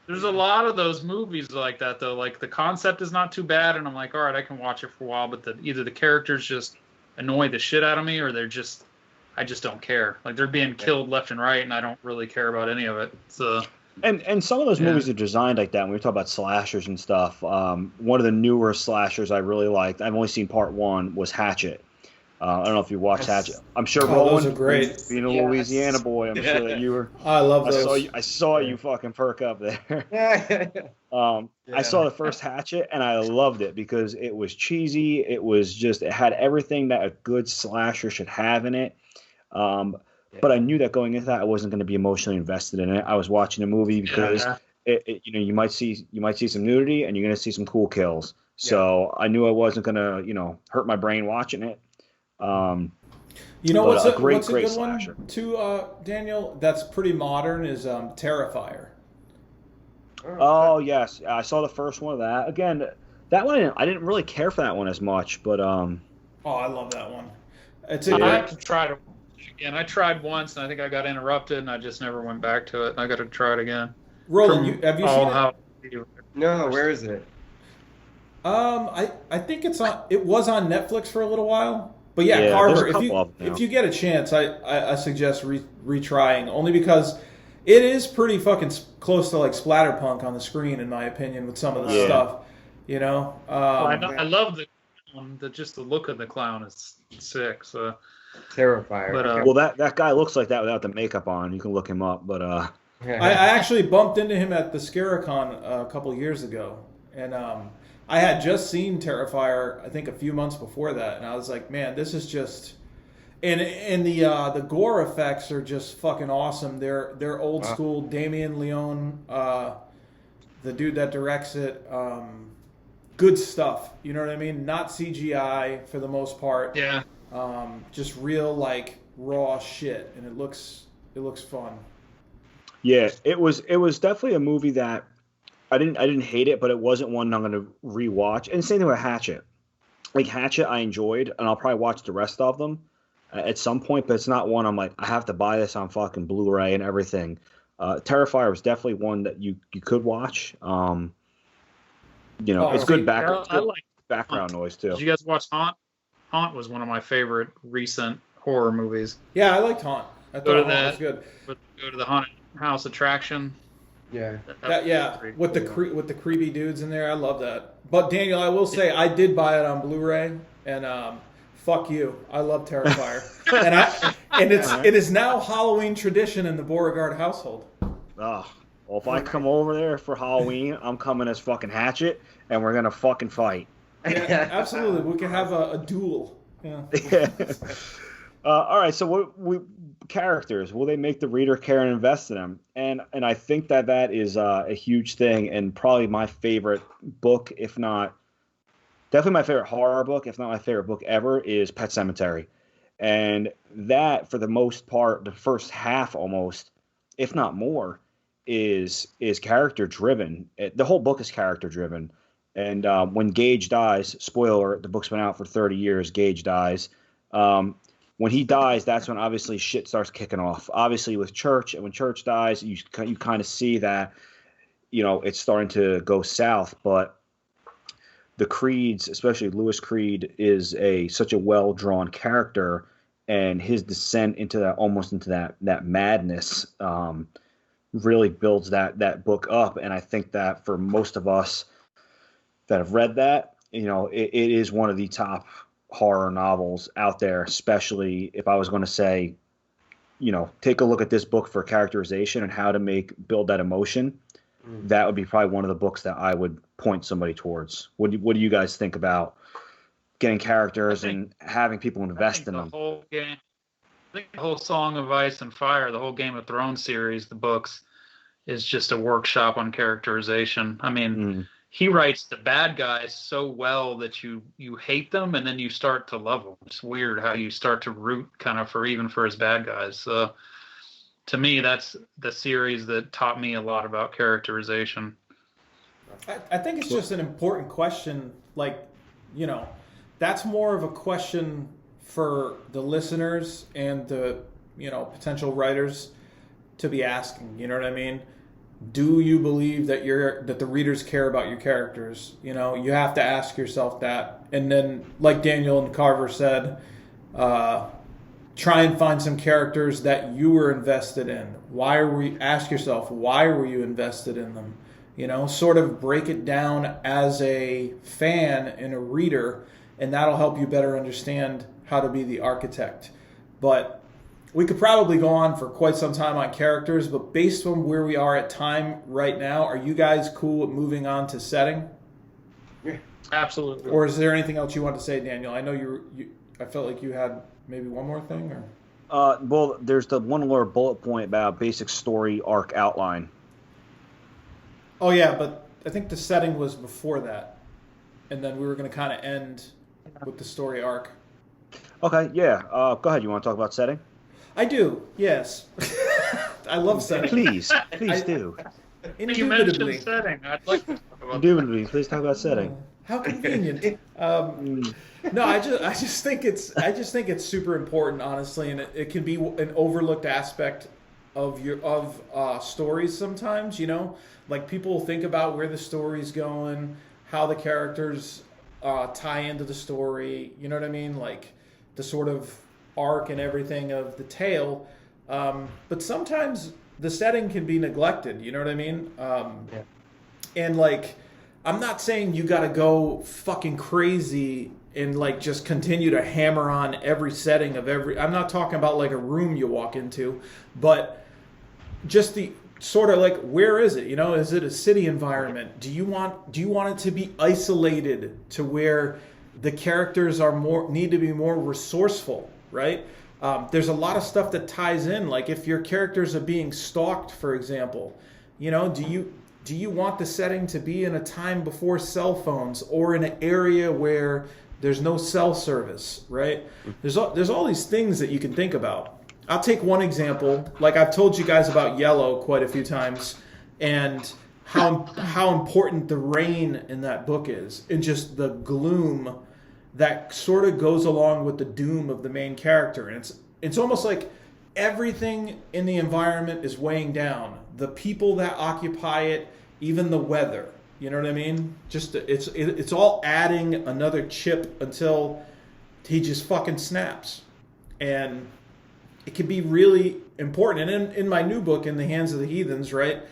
There's a lot of those movies like that, though. Like, the concept is not too bad, and I'm like, all right, I can watch it for a while, but either the characters just annoy the shit out of me, or I just don't care. Like, they're being killed left and right, and I don't really care about any of it. So, and some of those movies are designed like that. When we talk about slashers and stuff, one of the newer slashers I really liked, I've only seen part one, was Hatchet. I don't know if you watched Hatchet. I'm sure Roland, those are great. Being a Louisiana boy, I'm sure that you were. I love those. I saw you fucking perk up there. I saw the first Hatchet and I loved it because it was cheesy. It had everything that a good slasher should have in it. But I knew that going into that, I wasn't going to be emotionally invested in it. I was watching a movie because you might see some nudity and you're going to see some cool kills. So I knew I wasn't going to hurt my brain watching it. What's a great good slasher. one too, Daniel? That's pretty modern. Is Terrifier. Oh yes, I saw the first one of that. Again, that one I didn't really care for that one as much, but Oh, I love that one. I have to try it again. I tried once, and I think I got interrupted, and I just never went back to it. I got to try it again. Roland, have you seen it? No, where is it? I think it's on. It was on Netflix for a little while. But Yeah, Carver, there's a couple of them now. if you get a chance, I suggest retrying, only because it is pretty fucking close to like Splatterpunk on the screen, in my opinion, with some of the stuff. I love the look of the clown is sick. So Terrifier. But, well, that guy looks like that without the makeup on. You can look him up, but I actually bumped into him at the Scaricon a couple years ago, and I had just seen Terrifier, I think, a few months before that, and I was like, man, this is just, and the gore effects are just fucking awesome. They're old school. Damien Leone, the dude that directs it, good stuff. You know what I mean? Not CGI for the most part. Yeah. Just real like raw shit, and it looks fun. yeah, it was definitely a movie that. I didn't hate it, but it wasn't one I'm going to rewatch. And same thing with Hatchet. Like Hatchet, I enjoyed, and I'll probably watch the rest of them at some point. But it's not one I'm like, I have to buy this on fucking Blu-ray and everything. Terrifier was definitely one that you could watch. It's good background. I like background noise too. Did you guys watch Haunt? Haunt was one of my favorite recent horror movies. Yeah, I liked Haunt. I thought Haunt was good. Go to the haunted house attraction. Yeah. With the creepy dudes in there, I love that. But Daniel, I will say I did buy it on Blu-ray, and fuck you, I love Terrifier, and it is now Halloween tradition in the Beauregard household. Well, if I come over there for Halloween, I'm coming as fucking Hatchet, and we're gonna fucking fight. Yeah, absolutely. We can have a duel. Yeah. All right, so characters, will they make the reader care and invest in them? And I think that is a huge thing, and probably my favorite book, if not definitely my favorite horror book, if not my favorite book ever, is Pet Sematary. And that, for the most part, the first half almost, if not more, is character driven. The whole book is character driven. And when Gage dies, spoiler, the book's been out for 30 years, Gage dies. When he dies, that's when obviously shit starts kicking off. Obviously with Church, and when Church dies, you kind of see that, it's starting to go south. But the Creeds, especially Lewis Creed, is such a well-drawn character, and his descent into that madness really builds that book up. And I think that for most of us that have read that, it is one of the top horror novels out there, especially if I was going to say, take a look at this book for characterization and how to build that emotion. That would be probably one of the books that I would point somebody towards. What do you guys think about getting characters and having people invest in them? Whole game, I think the whole Song of Ice and Fire, the whole Game of Thrones series, the books, is just a workshop on characterization. I mean, he writes the bad guys so well that you hate them and then you start to love them. It's weird how you start to root kind of for his bad guys. So to me, that's the series that taught me a lot about characterization. I think it's just an important question. That's more of a question for the listeners and the, potential writers to be asking. You know what I mean? Do you believe that the readers care about your characters? You have to ask yourself that. And then, like Daniel and Carver said, try and find some characters that you were invested in. Ask yourself, why were you invested in them? Sort of break it down as a fan and a reader, and that'll help you better understand how to be the architect. But we could probably go on for quite some time on characters, but based on where we are at time right now, are you guys cool with moving on to setting? Yeah, absolutely. Or is there anything else you want to say, Daniel? I know I felt like you had maybe one more thing, or? Well, there's the one more bullet point about basic story arc outline. Oh yeah, but I think the setting was before that, and then we were going to kind of end with the story arc. Okay, yeah. Go ahead. You want to talk about setting? I do. Yes. I love setting. Please do. You mentioned setting. I'd like to talk about Indubitably, please talk about setting. How convenient. No, I just think it's super important, honestly, and it can be an overlooked aspect of stories sometimes. Like people think about where the story's going, how the characters tie into the story. You know what I mean? Like the sort of arc and everything of the tale. But sometimes the setting can be neglected. You know what I mean? And like, I'm not saying you got to go fucking crazy and like just continue to hammer on every setting of every. I'm not talking about like a room you walk into, but just the sort of like, where is it? Is it a city environment? Do you want it to be isolated to where the characters need to be more resourceful, right? There's a lot of stuff that ties in. Like if your characters are being stalked, for example, do you want the setting to be in a time before cell phones or in an area where there's no cell service, right? There's all these things that you can think about. I'll take one example. Like I've told you guys about Yellow quite a few times, and how important the rain in that book is, and just the gloom that sort of goes along with the doom of the main character. And it's almost like everything in the environment is weighing down. The people that occupy it, even the weather. You know what I mean? Just it's all adding another chip until he just fucking snaps. And it can be really important. And in my new book, In the Hands of the Heathens, right,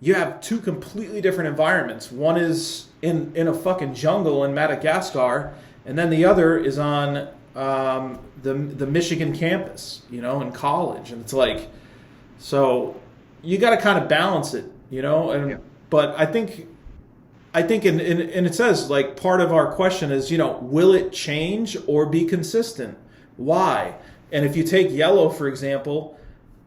you have two completely different environments. One is in a fucking jungle in Madagascar, and then the other is on the Michigan campus, in college. And it's like, so you got to kind of balance it, And but I think and it says, like, part of our question is, will it change or be consistent? Why? And if you take Yellow, for example,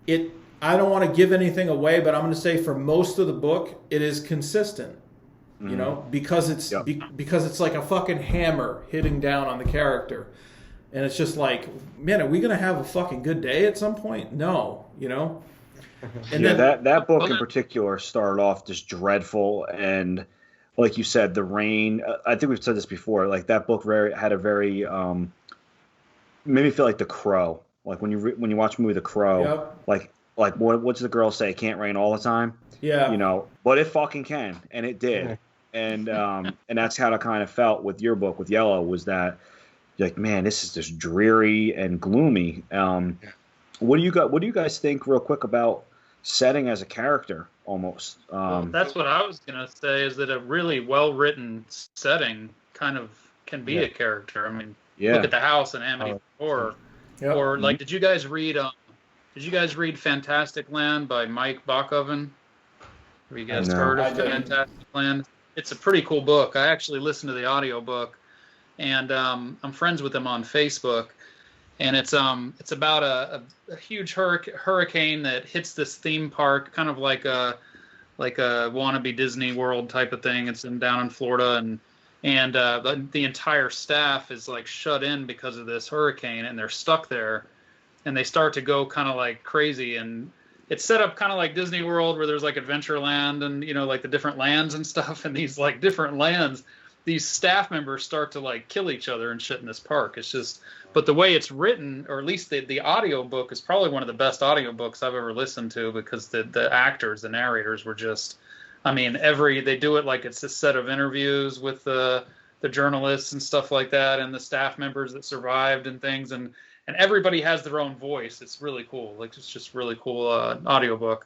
I don't want to give anything away, but I'm going to say for most of the book, it is consistent. Because it's because it's like a fucking hammer hitting down on the character. And it's just like, man, are we gonna have a fucking good day at some point? No, you know. And Yeah, then that book in particular started off just dreadful, and like you said, the rain. I think we've said this before. Like that book had a very made me feel like The Crow. Like when you watch the movie The Crow, Yep. like what's the girl say? It can't rain all the time. Yeah. You know, but it fucking can, and it did. And that's how I kind of felt with your book with Yellow, was that you're like, man, this is just dreary and gloomy. What do you guys think, real quick, about setting as a character almost? Well, that's what I was gonna say. Is that a really well written setting kind of can be a character? I mean, look at the house in Amityville Horror, or like, did you guys read Fantastic Land by Mike Backoven? Have you guys heard of Fantastic Land? It's a pretty cool book. I actually listened to the audiobook, and I'm friends with him on Facebook. And it's about a huge hurricane that hits this theme park, kind of like a wannabe Disney World type of thing. It's down in Florida, and the entire staff is like shut in because of this hurricane, and they're stuck there, and they start to go kind of like crazy. And it's set up kind of like Disney World, where there's like Adventureland and, you know, like the different lands and stuff, and these like different lands, these staff members start to like kill each other and shit in this park. It's just, but the way it's written, or at least the audio book, is probably one of the best audiobooks I've ever listened to, because the actors, the narrators were just, I mean, they do it like it's a set of interviews with the journalists and stuff like that, and the staff members that survived and things, and everybody has their own voice. It's really cool. Like, it's just really cool audiobook.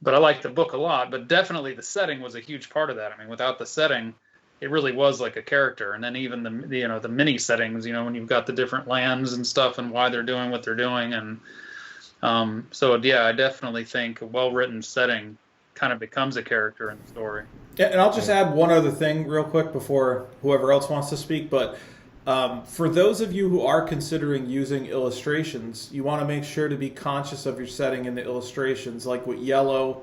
But I like the book a lot. But definitely the setting was a huge part of that. I mean, without the setting, it really was like a character. And then even the mini settings, you know, when you've got the different lands and stuff and why they're doing what they're doing. And so, yeah, I definitely think a well-written setting kind of becomes a character in the story. Yeah, and I'll just add one other thing real quick before whoever else wants to speak. But for those of you who are considering using illustrations, you want to make sure to be conscious of your setting in the illustrations. Like with Yellow,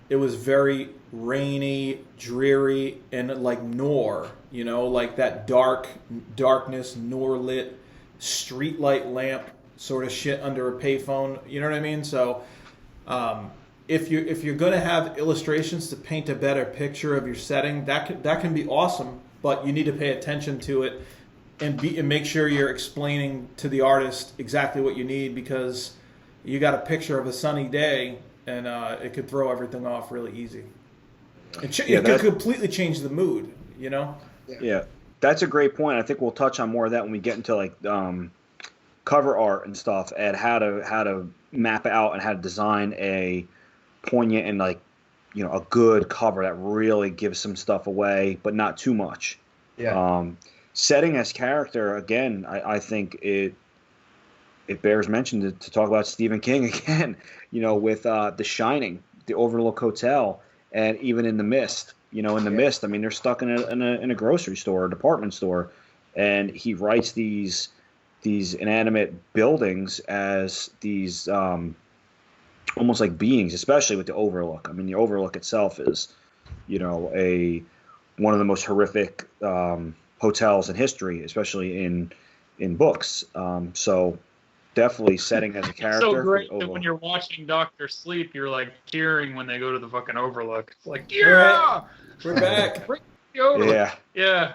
it was very rainy, dreary, and like noir, you know, like that darkness, noir lit, streetlight lamp sort of shit under a payphone. You know what I mean? So if you're going to have illustrations to paint a better picture of your setting, that can be awesome, but you need to pay attention to it and make sure you're explaining to the artist exactly what you need, because you got a picture of a sunny day, and it could throw everything off really easy. It could completely change the mood, you know? Yeah, that's a great point. I think we'll touch on more of that when we get into like cover art and stuff, and how to map out and how to design a poignant and, like, you know, a good cover that really gives some stuff away, but not too much. Yeah. Setting as character, again, I think it bears mention to talk about Stephen King again, you know, with The Shining, the Overlook Hotel, and even in The Mist. You know, in The Mist, I mean, they're stuck in a grocery store, a department store, and he writes these inanimate buildings as these almost like beings, especially with the Overlook. I mean, the Overlook itself is, you know, one of the most horrific hotels in history, especially in books. So definitely setting as a character. It's so great that when you're watching Doctor Sleep, you're like cheering when they go to the fucking Overlook. It's like, yeah, we're back. Bring the Overlook. Yeah, yeah,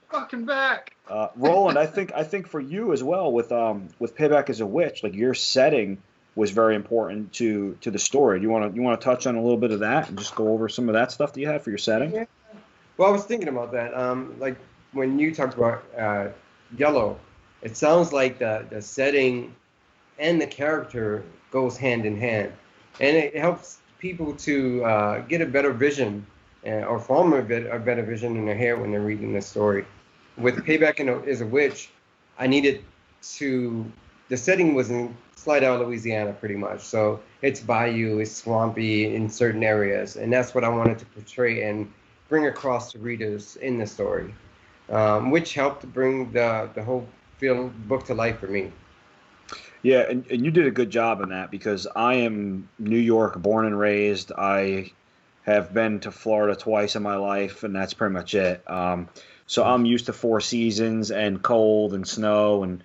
fucking back. Roland, I think for you as well with Payback as a Witch, like, your setting was very important to the story. You want to touch on a little bit of that and just go over some of that stuff that you had for your setting? Yeah. Well, I was thinking about that. Like when you talked about Yellow, it sounds like the setting and the character goes hand in hand, and it helps people to get a better vision or form a better vision in their head when they're reading the story. With Payback as a Witch, I needed the setting was in Slidell, Louisiana, pretty much. So it's bayou, it's swampy in certain areas, and that's what I wanted to portray and bring across to readers in the story, which helped to bring the whole book to life for me. Yeah, and you did a good job in that, because I am New York born and raised. I have been to Florida twice in my life, and that's pretty much it. So I'm used to four seasons and cold and snow, and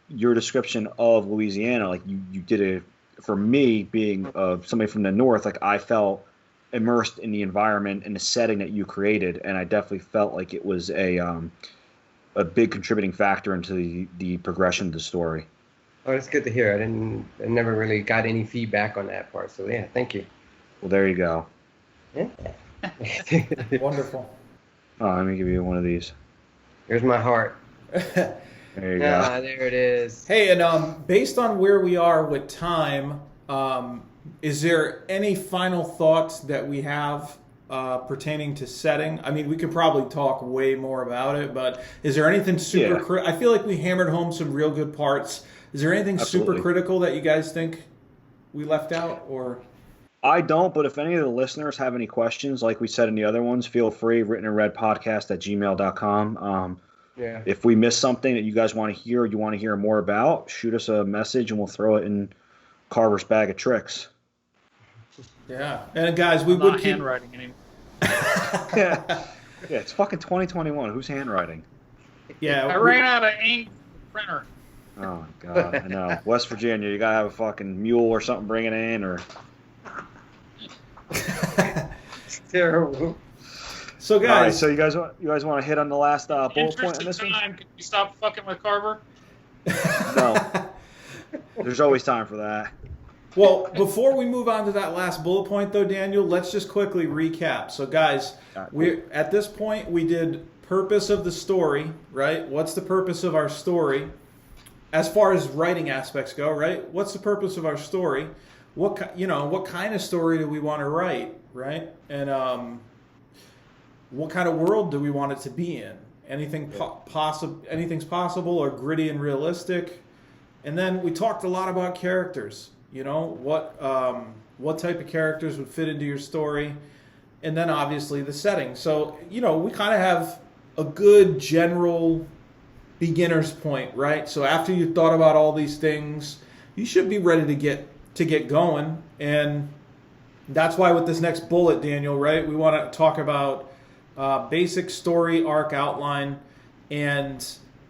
your description of Louisiana, like you did it for me being somebody from the north. Like I felt immersed in the environment and the setting that you created, and I definitely felt like it was a big contributing factor into the progression of the story. Oh, that's good to hear. I never really got any feedback on that part. So yeah, thank you. Well, there you go. Yeah. Wonderful. Oh, let me give you one of these. Here's my heart. There you Ah, go. there it is. Hey, and based on where we are with time, is there any final thoughts that we have pertaining to setting? I mean, we could probably talk way more about it, but is there anything super I feel like we hammered home some real good parts. Is there anything Absolutely. super critical that you guys think we left out? Or I don't, but if any of the listeners have any questions, like we said in the other ones, feel free, writtenandreadpodcast@gmail.com. Yeah. If we missed something that you guys want to hear or you want to hear more about, shoot us a message and we'll throw it in Carver's bag of tricks. yeah, and guys, we I'm would not keep. handwriting anymore. Yeah, it's fucking 2021. Who's handwriting? Yeah, I ran out of ink printer. Oh, my God, I know. West Virginia, you got to have a fucking mule or something bringing it in, or... It's terrible. So All right, guys, so you guys want to hit on the last bullet point Interest on in this one? time. Can you stop fucking with Carver? No. There's always time for that. well, before we move on to that last bullet point, though, Daniel, let's just quickly recap. So, guys, we at this point we did purpose of the story, right? What's the purpose of our story? As far as writing aspects go, right? What's the purpose of our story? What kind of story do we want to write, right? And what kind of world do we want it to be in? Anything's possible or gritty and realistic. And then we talked a lot about characters. You know, what type of characters would fit into your story, and then obviously the setting. So, you know, we kind of have a good general beginner's point, right? So after you've thought about all these things, you should be ready to get going. And that's why with this next bullet, Daniel, right, we want to talk about basic story arc outline. And,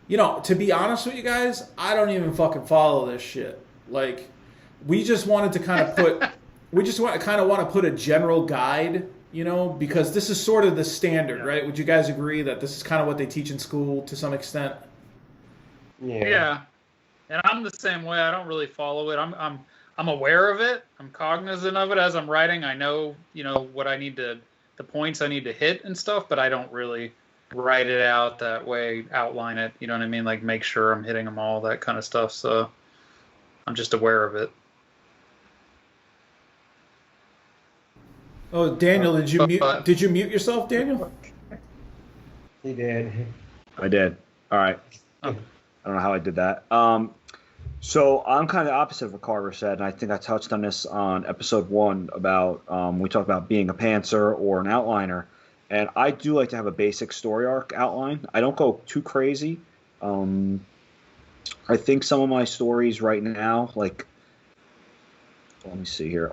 you know, to be honest with you guys, I don't even fucking follow this shit. Like, we just wanted to kind of put want to put a general guide, you know, because this is sort of the standard, right? Would you guys agree that this is kind of what they teach in school to some extent? Yeah. And I'm the same way. I don't really follow it. I'm aware of it. I'm cognizant of it as I'm writing. I know, you know, what I need to, the points I need to hit and stuff, but I don't really write it out that way, outline it. You know what I mean? Like make sure I'm hitting them all, that kind of stuff. So I'm just aware of it. Oh, Daniel, did you mute yourself, Daniel? He did. I did. All right. I don't know how I did that. So I'm kind of the opposite of what Carver said, and I think I touched on this on episode 1 about we talked about being a pantser or an outliner, and I do like to have a basic story arc outline. I don't go too crazy. I think some of my stories right now, like, let me see here,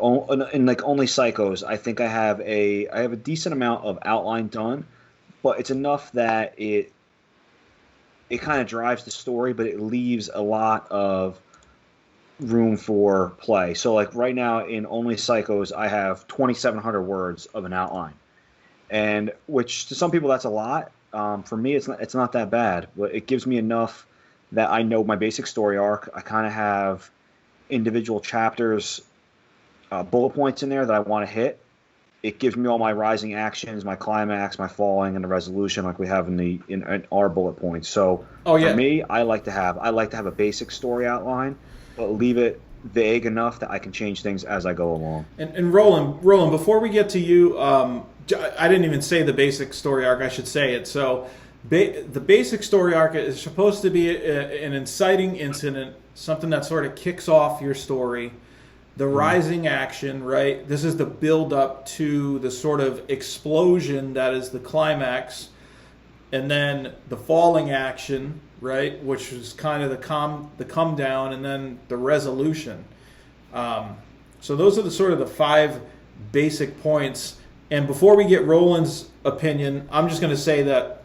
in like Only Psychos, I think I have a decent amount of outline done, but it's enough that it kind of drives the story, but it leaves a lot of room for play. So like right now in Only Psychos, I have 2,700 words of an outline, and which to some people that's a lot. For me, it's not that bad, but it gives me enough that I know my basic story arc. I kind of have individual chapters, bullet points in there that I want to hit. It gives me all my rising actions, my climax, my falling, and the resolution, like we have in our bullet points. So for me, I like to have a basic story outline, but leave it vague enough that I can change things as I go along. And Roland, before we get to you, I didn't even say the basic story arc. I should say it. So the basic story arc is supposed to be an inciting incident, something that sort of kicks off your story. The rising action, right? This is the build up to the sort of explosion that is the climax. And then the falling action, right? Which is kind of the come down, and then the resolution. So those are the sort of the 5 basic points. And before we get Roland's opinion, I'm just going to say that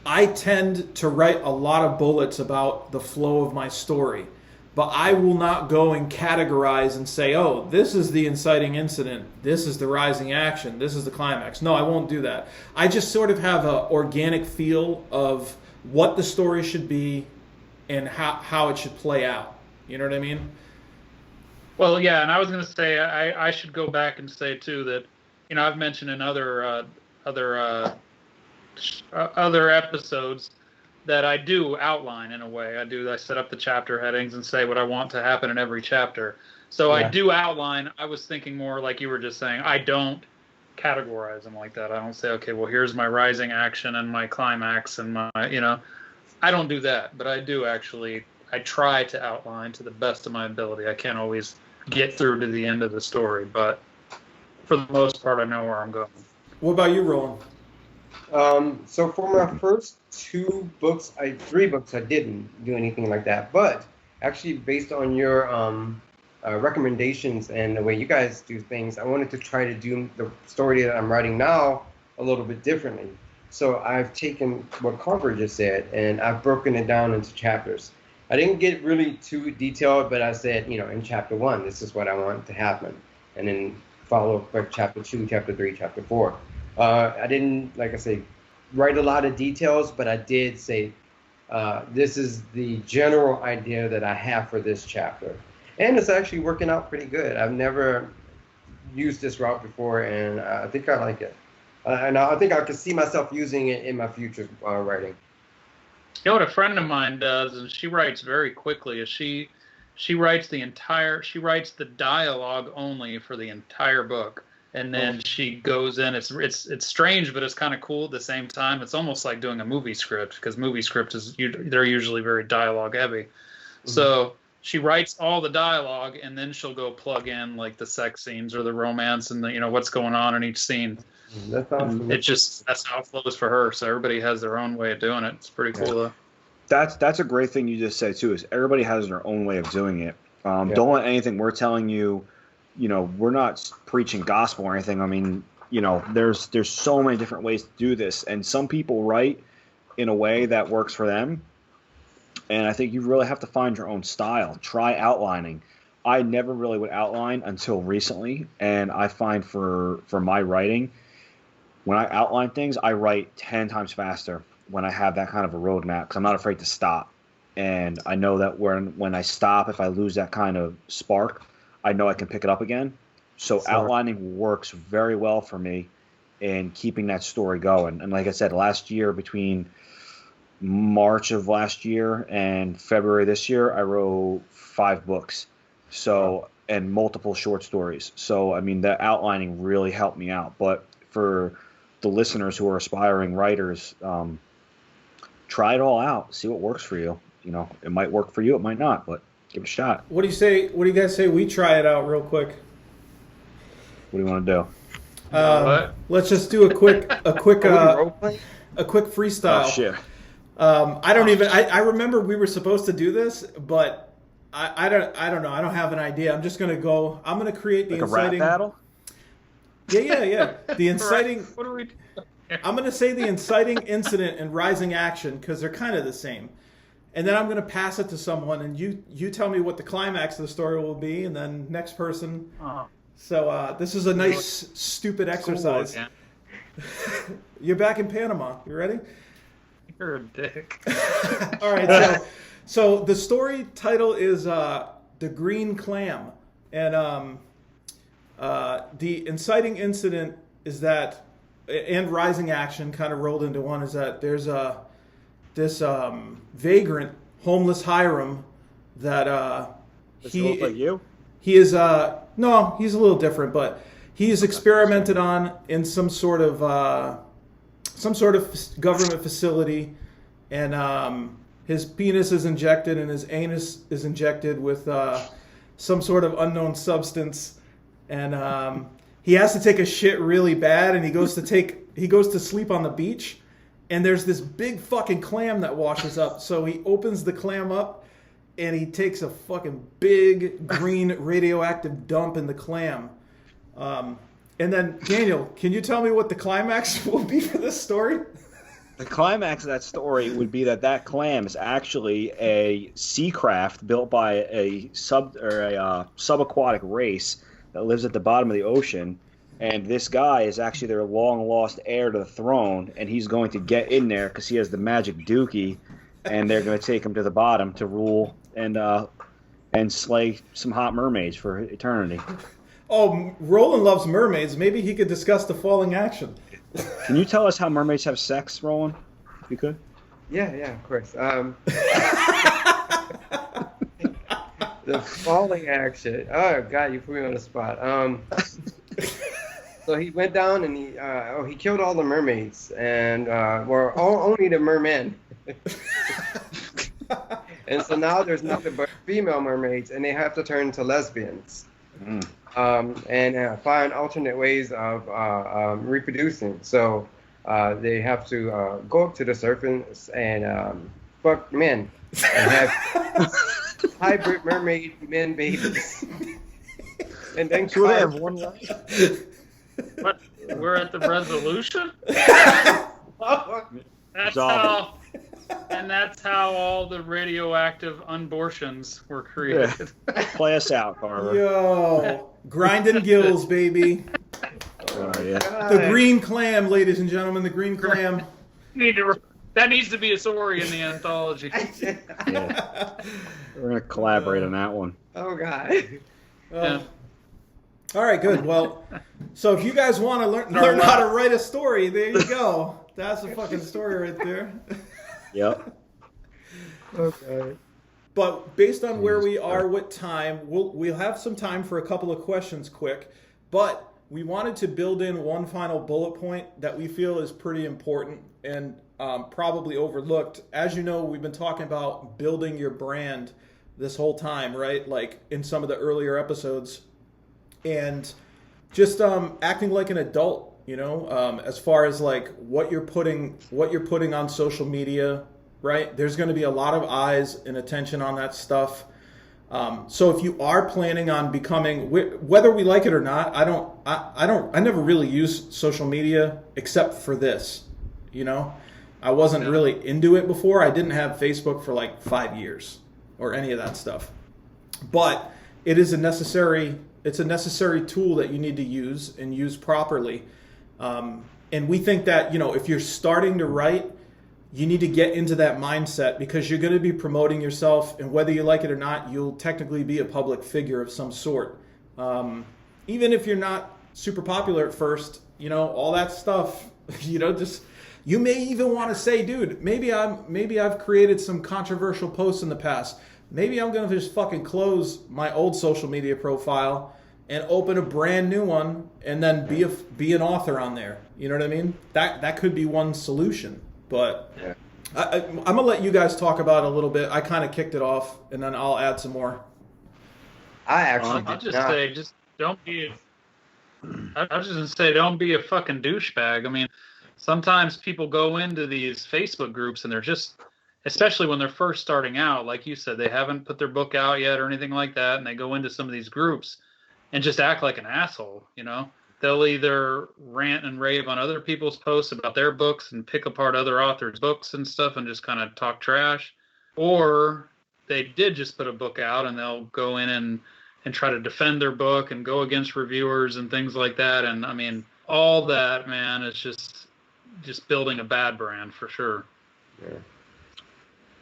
I tend to write a lot of bullets about the flow of my story, but I will not go and categorize and say, oh, this is the inciting incident, this is the rising action, this is the climax. No, I won't do that. I just sort of have an organic feel of what the story should be and how it should play out. You know what I mean? Well, yeah, and I was going to say I should go back and say too that, you know, I've mentioned in other episodes that I do outline in a way. I set up the chapter headings and say what I want to happen in every chapter. So I do outline. I was thinking more like you were just saying. I don't categorize them like that. I don't say, okay, well, here's my rising action and my climax and my, you know, I don't do that. But I do actually. I try to outline to the best of my ability. I can't always get through to the end of the story, but for the most part, I know where I'm going. What about you, Roland? So for my first three books, I didn't do anything like that. But actually, based on your recommendations and the way you guys do things, I wanted to try to do the story that I'm writing now a little bit differently. So I've taken what Carver just said, and I've broken it down into chapters. I didn't get really too detailed, but I said, you know, in chapter 1, this is what I want to happen. And then follow up with chapter 2, chapter 3, chapter 4. I didn't, like I say, write a lot of details, but I did say, this is the general idea that I have for this chapter. And it's actually working out pretty good. I've never used this route before, and I think I like it. And I think I could see myself using it in my future writing. You know what a friend of mine does, and she writes very quickly, is she writes the dialogue only for the entire book, and then she goes in. It's strange, but it's kind of cool at the same time. It's almost like doing a movie script, because movie script they're usually very dialogue heavy. Mm-hmm. So she writes all the dialogue, and then she'll go plug in like the sex scenes or the romance and the, you know, what's going on in each scene. That's awesome. That's how it flows for her. So everybody has their own way of doing it. It's pretty cool though. That's a great thing you just said too. Is everybody has their own way of doing it. Don't let anything we're telling you. You know, we're not preaching gospel or anything. I mean, you know, there's so many different ways to do this, and some people write in a way that works for them. And I think you really have to find your own style. Try outlining. I never really would outline until recently, and I find for my writing, when I outline things, I write 10 times faster when I have that kind of a roadmap, because I'm not afraid to stop. And I know that when I stop, if I lose that kind of spark, I know I can pick it up again. So outlining works very well for me in keeping that story going. And like I said, last year, between March of last year and February this year, I wrote 5 books. So, and multiple short stories. So, I mean, the outlining really helped me out. But for the listeners who are aspiring writers, try it all out. See what works for you. You know, it might work for you, it might not, but give it a shot. What do you say? What do you guys say we try it out real quick? What do you want to do? Let's just do a quick freestyle. Oh shit! I remember we were supposed to do this, but I don't know. I don't have an idea. I'm just gonna go. I'm gonna create the inciting. A rap battle. Yeah. The inciting. What do we do? I'm gonna say the inciting incident and rising action because they're kind of the same. And then I'm going to pass it to someone, and you tell me what the climax of the story will be, and then next person. Oh. So this is a nice, stupid exercise. Cool, yeah. You're back in Panama. You ready? You're a dick. All right. So the story title is The Green Clam. And the inciting incident is that, and rising action kind of rolled into one, is that there's this vagrant, homeless Hiram that Does he look like you? He is no, he's a little different, but he is experimented on in some sort of government facility, and his penis is injected and his anus is injected with some sort of unknown substance, and he has to take a shit really bad, and he goes to sleep on the beach. And there's this big fucking clam that washes up. So he opens the clam up, and he takes a fucking big green radioactive dump in the clam. And then, Daniel, can you tell me what the climax will be for this story? The climax of that story would be that clam is actually a sea craft built by a subaquatic race that lives at the bottom of the ocean, and this guy is actually their long lost heir to the throne, and he's going to get in there because he has the magic dookie, and they're going to take him to the bottom to rule and slay some hot mermaids for eternity. Oh, Roland loves mermaids. Maybe he could discuss the falling action. Can you tell us how mermaids have sex, Roland? If you could. Yeah, of course. The falling action. Oh God, you put me on the spot. So he went down and he killed all the mermaids and only the mermen. And so now there's nothing but female mermaids, and they have to turn into lesbians. And find alternate ways of reproducing. So they have to go up to the surface and fuck men and have hybrid mermaid men babies. And then So they have one life? What? We're at the resolution? That's how all the radioactive unbortions were created. Yeah. Play us out, Carver. Yo, grinding gills, baby. Yeah. The Green Clam, ladies and gentlemen, the Green Clam. That needs to be a story in the anthology. Yeah. We're going to collaborate on that one. Oh, God. Yeah. All right, good. Well, so if you guys want to learn how to write a story, there you go. That's a fucking story right there. Yep. Okay. But based on where we are with time, we'll have some time for a couple of questions quick. But we wanted to build in one final bullet point that we feel is pretty important and probably overlooked. As you know, we've been talking about building your brand this whole time, right? Like in some of the earlier episodes. And just acting like an adult. You know, as far as like what you're putting on social media, right? There's going to be a lot of eyes and attention on that stuff. So if you are planning on becoming, whether we like it or not, I never really use social media except for this. You know, I wasn't really into it before. I didn't have Facebook for like 5 years or any of that stuff. But it is a necessary tool that you need to use and use properly. And we think that, you know, if you're starting to write, you need to get into that mindset because you're going to be promoting yourself, and whether you like it or not, you'll technically be a public figure of some sort. Even if you're not super popular at first, you know, all that stuff, you know, just, you may even want to say, dude, maybe I've created some controversial posts in the past. Maybe I'm going to just fucking close my old social media profile and open a brand new one, and then be an author on there. You know what I mean? That could be one solution. But Yeah. I'm gonna let you guys talk about it a little bit. I kind of kicked it off, and then I'll add some more. I actually I'll did just not. say, don't be a fucking douchebag. I mean, sometimes people go into these Facebook groups and they're just, especially when they're first starting out, like you said, they haven't put their book out yet or anything like that, and they go into some of these groups and just act like an asshole, you know? They'll either rant and rave on other people's posts about their books and pick apart other authors' books and stuff and just kind of talk trash, or they did just put a book out and they'll go in and try to defend their book and go against reviewers and things like that. And I mean, all that, man, is just building a bad brand for sure. Yeah.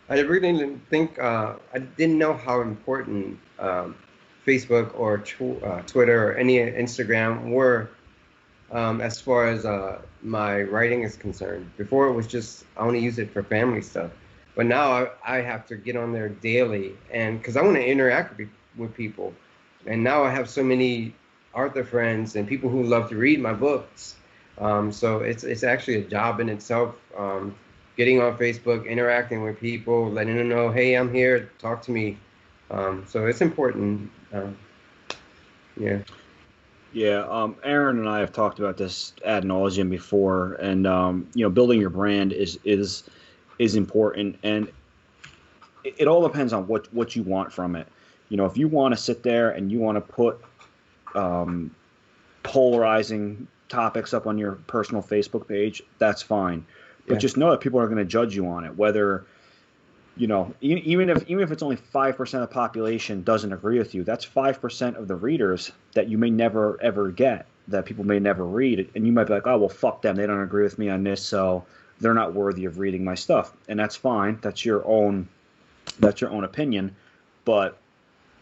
I really didn't think, I didn't know how important Facebook or Twitter or any Instagram were as far as my writing is concerned. Before it was just, I only use it for family stuff. But now I have to get on there daily, and because I want to interact with people. And now I have so many author friends and people who love to read my books. So it's actually a job in itself, getting on Facebook, interacting with people, letting them know, hey, I'm here, talk to me. So it's important. Yeah. Yeah, Aaron and I have talked about this ad nauseum before, and you know, building your brand is important, and it all depends on what you want from it. You know, if you want to sit there and you want to put polarizing topics up on your personal Facebook page, that's fine. But Yeah. just know that people are going to judge you on it, whether, even if it's only 5% of the population doesn't agree with you, that's 5% of the readers that you may never ever get, that people may never read, and you might be like, oh well, fuck them, they don't agree with me on this, so they're not worthy of reading my stuff, and that's fine. That's your own opinion, but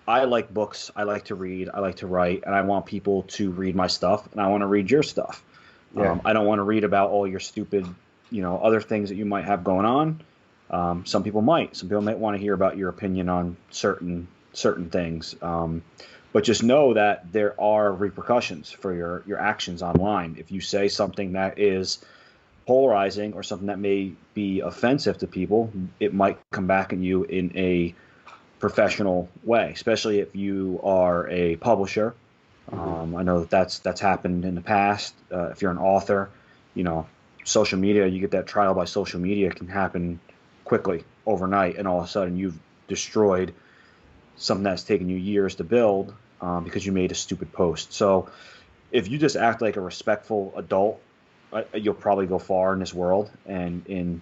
I like books. I like to read. I like to write, and I want people to read my stuff, and I want to read your stuff. Yeah. I don't want to read about all your stupid, other things that you might have going on. Some people might. Some people might want to hear about your opinion on certain things. But just know that there are repercussions for your actions online. If you say something that is polarizing or something that may be offensive to people, it might come back at you in a professional way, especially if you are a publisher. I know that's happened in the past. If you're an author, social media, you get that trial by social media can happen quickly overnight, and all of a sudden you've destroyed something that's taken you years to build because you made a stupid post. So if you just act like a respectful adult, you'll probably go far in this world and in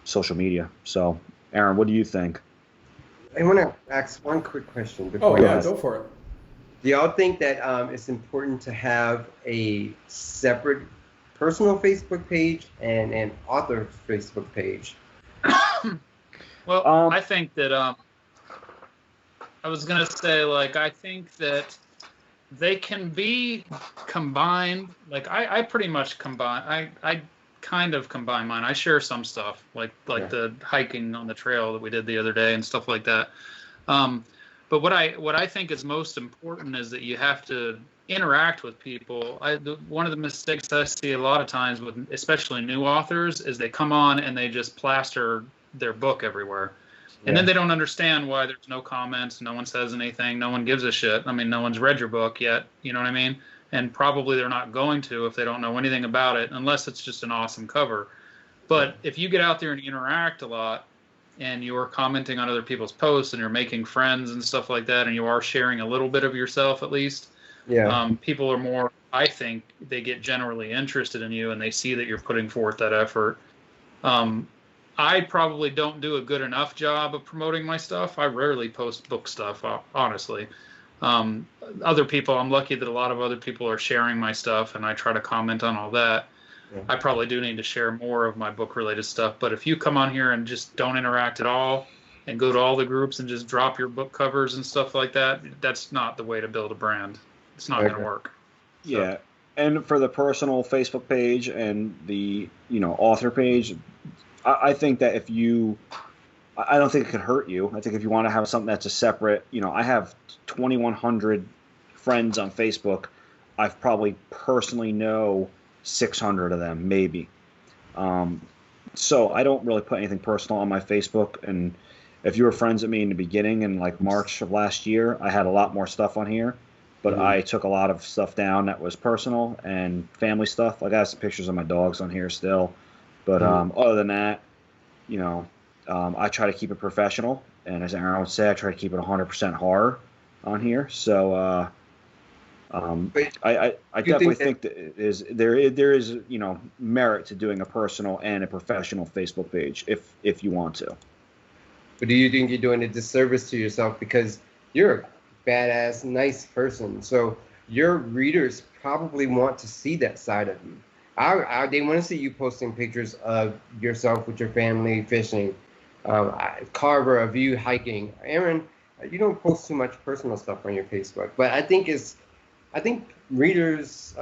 social media. So Aaron, what do you think? I want to ask one quick question. Oh Before yeah, go for it. Do y'all think that it's important to have a separate personal Facebook page and an author Facebook page? Well, I think that I was gonna say, like, I think that they can be combined. Like, I pretty much combine. I kind of combine mine. I share some stuff, like the hiking on the trail that we did the other day and stuff like that. But what I think is most important is that you have to interact with people. One of the mistakes I see a lot of times with especially new authors is they come on and they just plaster their book everywhere. And then they don't understand why there's no comments, no one says anything, no one gives a shit. I mean, no one's read your book yet, you know what I mean? And probably they're not going to if they don't know anything about it, unless it's just an awesome cover. But if you get out there and interact a lot, and you're commenting on other people's posts, and you're making friends and stuff like that, and you are sharing a little bit of yourself at least, people are more, I think, they get generally interested in you, and they see that you're putting forth that effort. I probably don't do a good enough job of promoting my stuff. I rarely post book stuff, honestly. Other people, I'm lucky that a lot of other people are sharing my stuff, and I try to comment on all that. Yeah. I probably do need to share more of my book-related stuff, but if you come on here and just don't interact at all and go to all the groups and just drop your book covers and stuff like that, that's not the way to build a brand. It's not going to work. So. Yeah, and for the personal Facebook page and the author page, I think that I don't think it could hurt you. I think if you want to have something that's a separate, I have 2,100 friends on Facebook. I've probably personally know 600 of them, maybe. So I don't really put anything personal on my Facebook. And if you were friends with me in the beginning, in like March of last year, I had a lot more stuff on here. But I took a lot of stuff down that was personal and family stuff. Like I have some pictures of my dogs on here still. But other than that, I try to keep it professional. And as Aaron would say, I try to keep it 100% horror on here. So I definitely think that there is merit to doing a personal and a professional Facebook page if you want to. But do you think you're doing a disservice to yourself because you're a badass, nice person? So your readers probably want to see that side of you. They want to see you posting pictures of yourself with your family fishing, Carver of you hiking. Aaron, you don't post too much personal stuff on your Facebook, but I think readers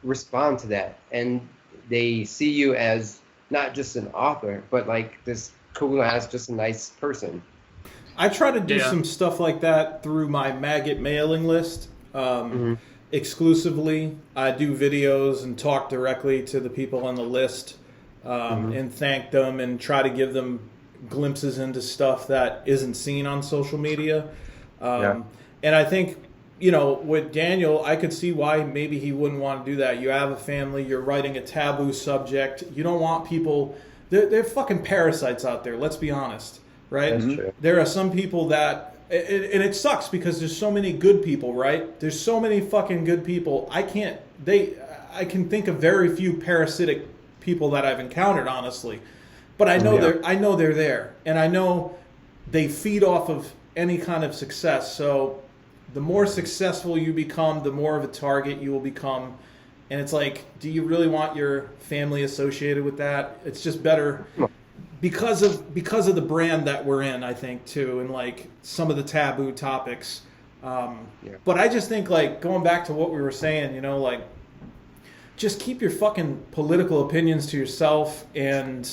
respond to that, and they see you as not just an author, but like this cool ass, just a nice person. I try to do some stuff like that through my maggot mailing list. Exclusively, I do videos and talk directly to the people on the list and thank them and try to give them glimpses into stuff that isn't seen on social media. And I think, with Daniel, I could see why maybe he wouldn't want to do that. You have a family, you're writing a taboo subject. You don't want people, they're fucking parasites out there, let's be honest, right? That's true. There are some people that, and it sucks because there's so many good people, right? There's so many fucking good people. I can think of very few parasitic people that I've encountered, honestly. But I know they're there, and I know they feed off of any kind of success. So the more successful you become, the more of a target you will become. And it's like, do you really want your family associated with that? It's just better because of the brand that we're in, I think, too, and like some of the taboo topics. But I just think, like, going back to what we were saying, you know, like, just keep your fucking political opinions to yourself. And,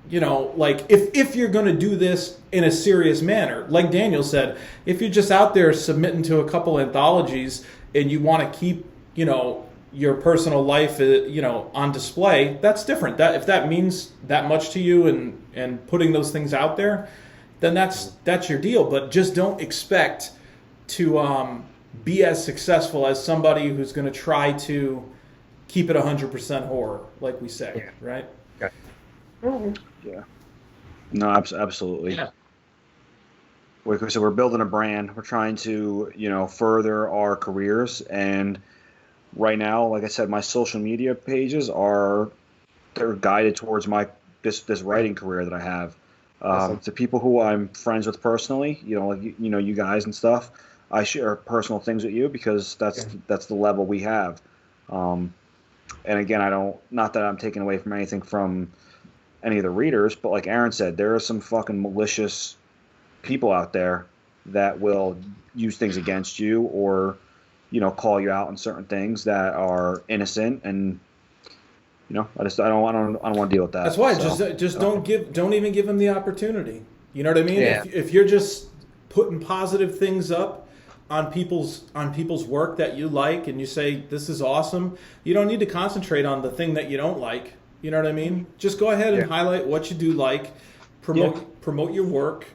you know, like, if you're going to do this in a serious manner, like Daniel said, if you're just out there submitting to a couple anthologies and you want to keep, you know, your personal life, you know, on display, that's different. That if that means that much to you and putting those things out there, then that's your deal. But just don't expect to be as successful as somebody who's going to try to keep it 100% horror, like we say, right? Yeah. No, absolutely. Yeah. So we're building a brand. We're trying to, you know, further our careers. And right now, like I said, my social media pages they're guided towards this writing career that I have. To people who I'm friends with personally, you know, like you guys and stuff, I share personal things with you because that's the level we have. And again, not that I'm taking away from anything from any of the readers, but like Aaron said, there are some fucking malicious people out there that will use things against you or, you know, call you out on certain things that are innocent, and you know, I don't want to deal with that. That's why just don't even give them the opportunity. You know what I mean? Yeah. If you're just putting positive things up on people's work that you like, and you say this is awesome, you don't need to concentrate on the thing that you don't like. You know what I mean? Just go ahead and highlight what you do like, promote your work,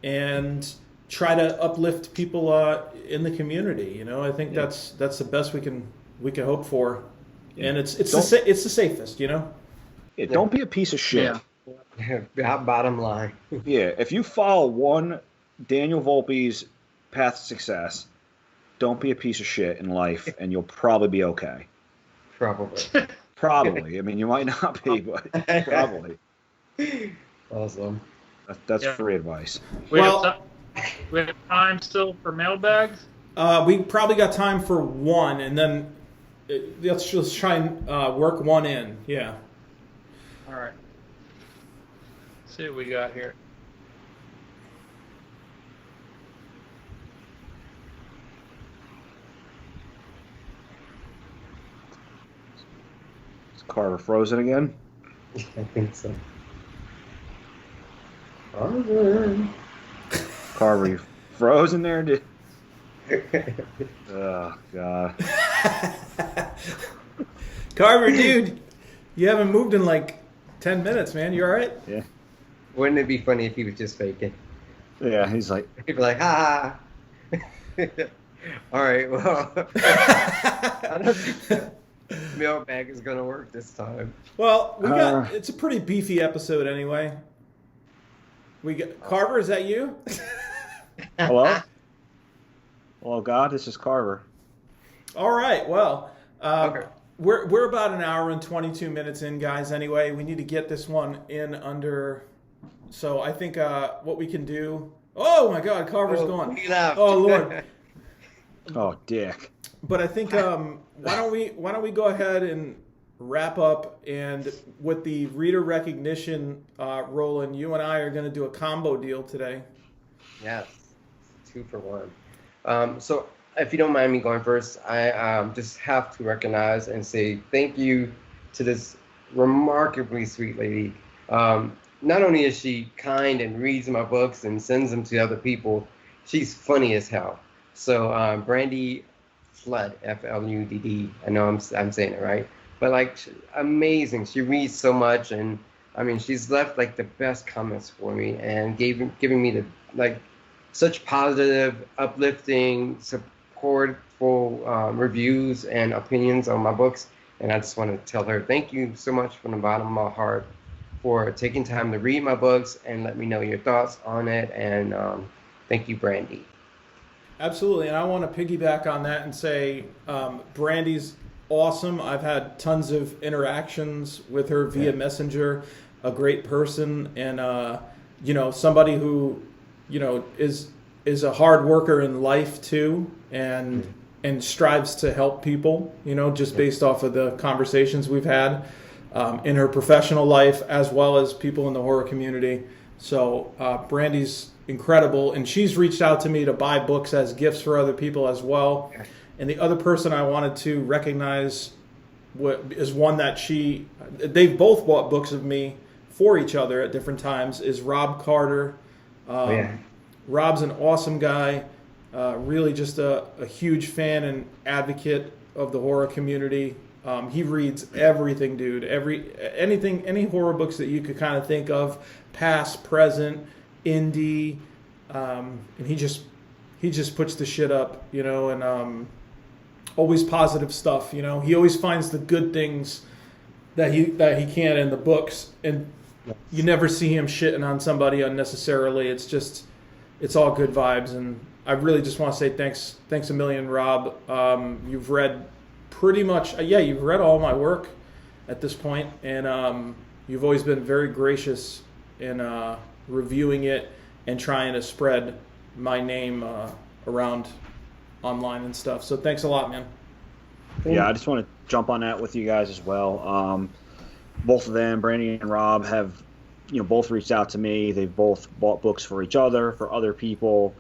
and try to uplift people in the community. You know, I think that's the best we can hope for, and it's the safest. You know. Yeah, don't be a piece of shit. Bottom line. Yeah, if you follow one Daniel Volpe's path to success, don't be a piece of shit in life, and you'll probably be okay. Probably. Probably. I mean, you might not be, but probably. Awesome. That's free advice. We have time still for mailbags? We probably got time for one, and then let's just try and work one in. Yeah. All right. Let's see what we got here. Is Carver frozen again? I think so. Carver, you frozen there, dude? Oh, God. Carver, dude, you haven't moved in like 10 minutes, man. You all right? Yeah. Wouldn't it be funny if he was just faking? Yeah, he's like... He'd be like, ha! All right, well... I don't think mailbag is going to work this time. Well, it's a pretty beefy episode anyway. We got Carver, is that you? Hello? Hello, God, this is Carver. All right, well, Okay. we're about an hour and 22 minutes in, guys, anyway. We need to get this one in under... So I think what we can do... Oh, my God, Carver's gone. He left. Oh, Lord. Oh, dick. But I think why don't we go ahead and wrap up, and with the reader recognition Roland, you and I are going to do a combo deal today. Yes, 2 for 1. So if you don't mind me going first, I just have to recognize and say thank you to this remarkably sweet lady. Not only is she kind and reads my books and sends them to other people, she's funny as hell. So Brandy Flood, F-L-U-D-D, I know I'm saying it right. But like, amazing. She reads so much, and I mean, she's left like the best comments for me, and giving me such positive, uplifting, supportful reviews and opinions on my books. And I just want to tell her thank you so much from the bottom of my heart for taking time to read my books and let me know your thoughts on it. And thank you, Brandy. Absolutely, and I want to piggyback on that and say Brandy's awesome. I've had tons of interactions with her via Messenger. A great person, and somebody who is a hard worker in life too, and strives to help people. Just based off of the conversations we've had in her professional life as well as people in the horror community. So Brandy's incredible, and she's reached out to me to buy books as gifts for other people as well. And the other person I wanted to recognize is one that they've both bought books of me for each other at different times, is Rob Carter. Rob's an awesome guy, really just a huge fan and advocate of the horror community. He reads everything, dude. Any horror books that you could kind of think of, past, present, indie, and he just puts the shit up, and always positive stuff. He always finds the good things that he can in the books, and you never see him shitting on somebody unnecessarily. It's all good vibes, and I really just want to say thanks a million, Rob. You've read pretty much, you've read all my work at this point, and you've always been very gracious in reviewing it and trying to spread my name around online and stuff. So thanks a lot, man. Yeah, I just want to jump on that with you guys as well. Both of them, Brandy and Rob, have both reached out to me. They've both bought books for each other, for other people,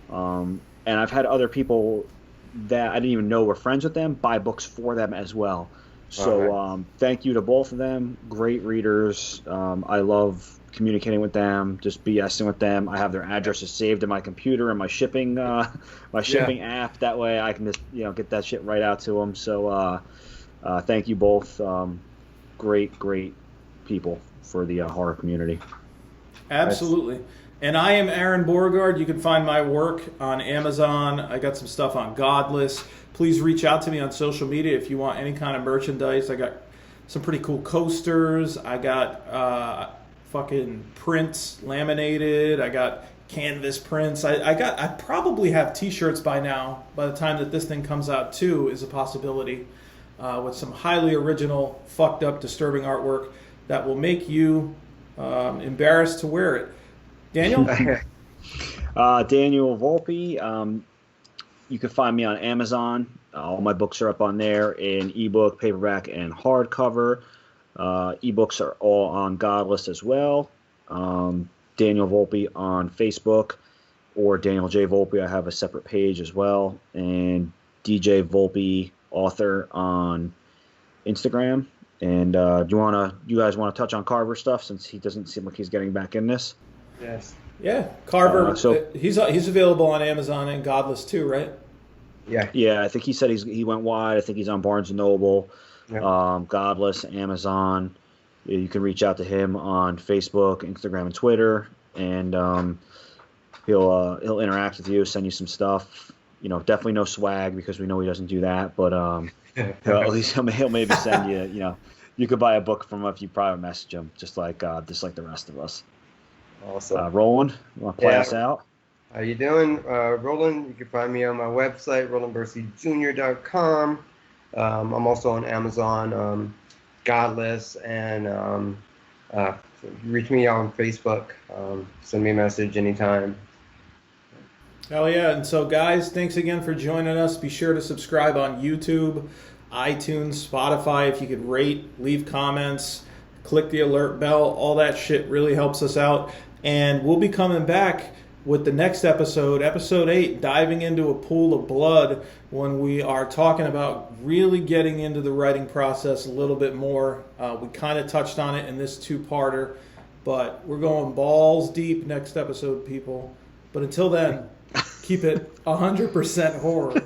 and I've had other people that I didn't even know were friends with them buy books for them as well. So thank you to both of them. Great readers. I love communicating with them, just BSing with them. I have their addresses saved in my computer and my shipping app. That way I can just get that shit right out to them. So thank you both. Great people for the horror community. Absolutely. And I am Aaron Beauregard. You can find my work on Amazon. I got some stuff on Godless. Please reach out to me on social media if you want any kind of merchandise. I got some pretty cool coasters. I got fucking prints laminated. I got canvas prints. I probably have t-shirts by now. By the time that this thing comes out too is a possibility, with some highly original, fucked up, disturbing artwork that will make you embarrassed to wear it. Daniel? Daniel Volpe. You can find me on Amazon. All my books are up on there in ebook, paperback, and hardcover. Ebooks are all on Godless as well. Daniel Volpe on Facebook, or Daniel J. Volpe. I have a separate page as well. And DJ Volpe author on Instagram. And you guys want to touch on Carver stuff, since he doesn't seem like he's getting back in this? Yes. Yeah, Carver. He's available on Amazon and Godless too, right? Yeah. Yeah, I think he said he went wide. I think he's on Barnes and Noble, Godless, Amazon. You can reach out to him on Facebook, Instagram, and Twitter, and he'll interact with you, send you some stuff. Definitely no swag, because we know he doesn't do that, but at least he'll maybe send you. You could buy a book from him if you private message him, just like the rest of us. Awesome. Roland, you want to play us out? How you doing? Roland, you can find me on my website, rolandbercyjr.com. I'm also on Amazon, Godless, and reach me on Facebook. Send me a message anytime. Hell yeah. And so, guys, thanks again for joining us. Be sure to subscribe on YouTube, iTunes, Spotify. If you could rate, leave comments, click the alert bell. All that shit really helps us out. And we'll be coming back with the next episode, episode 8, diving into a pool of blood, when we are talking about really getting into the writing process a little bit more. We kind of touched on it in this 2-parter, but we're going balls deep next episode, people. But until then, keep it 100% horror.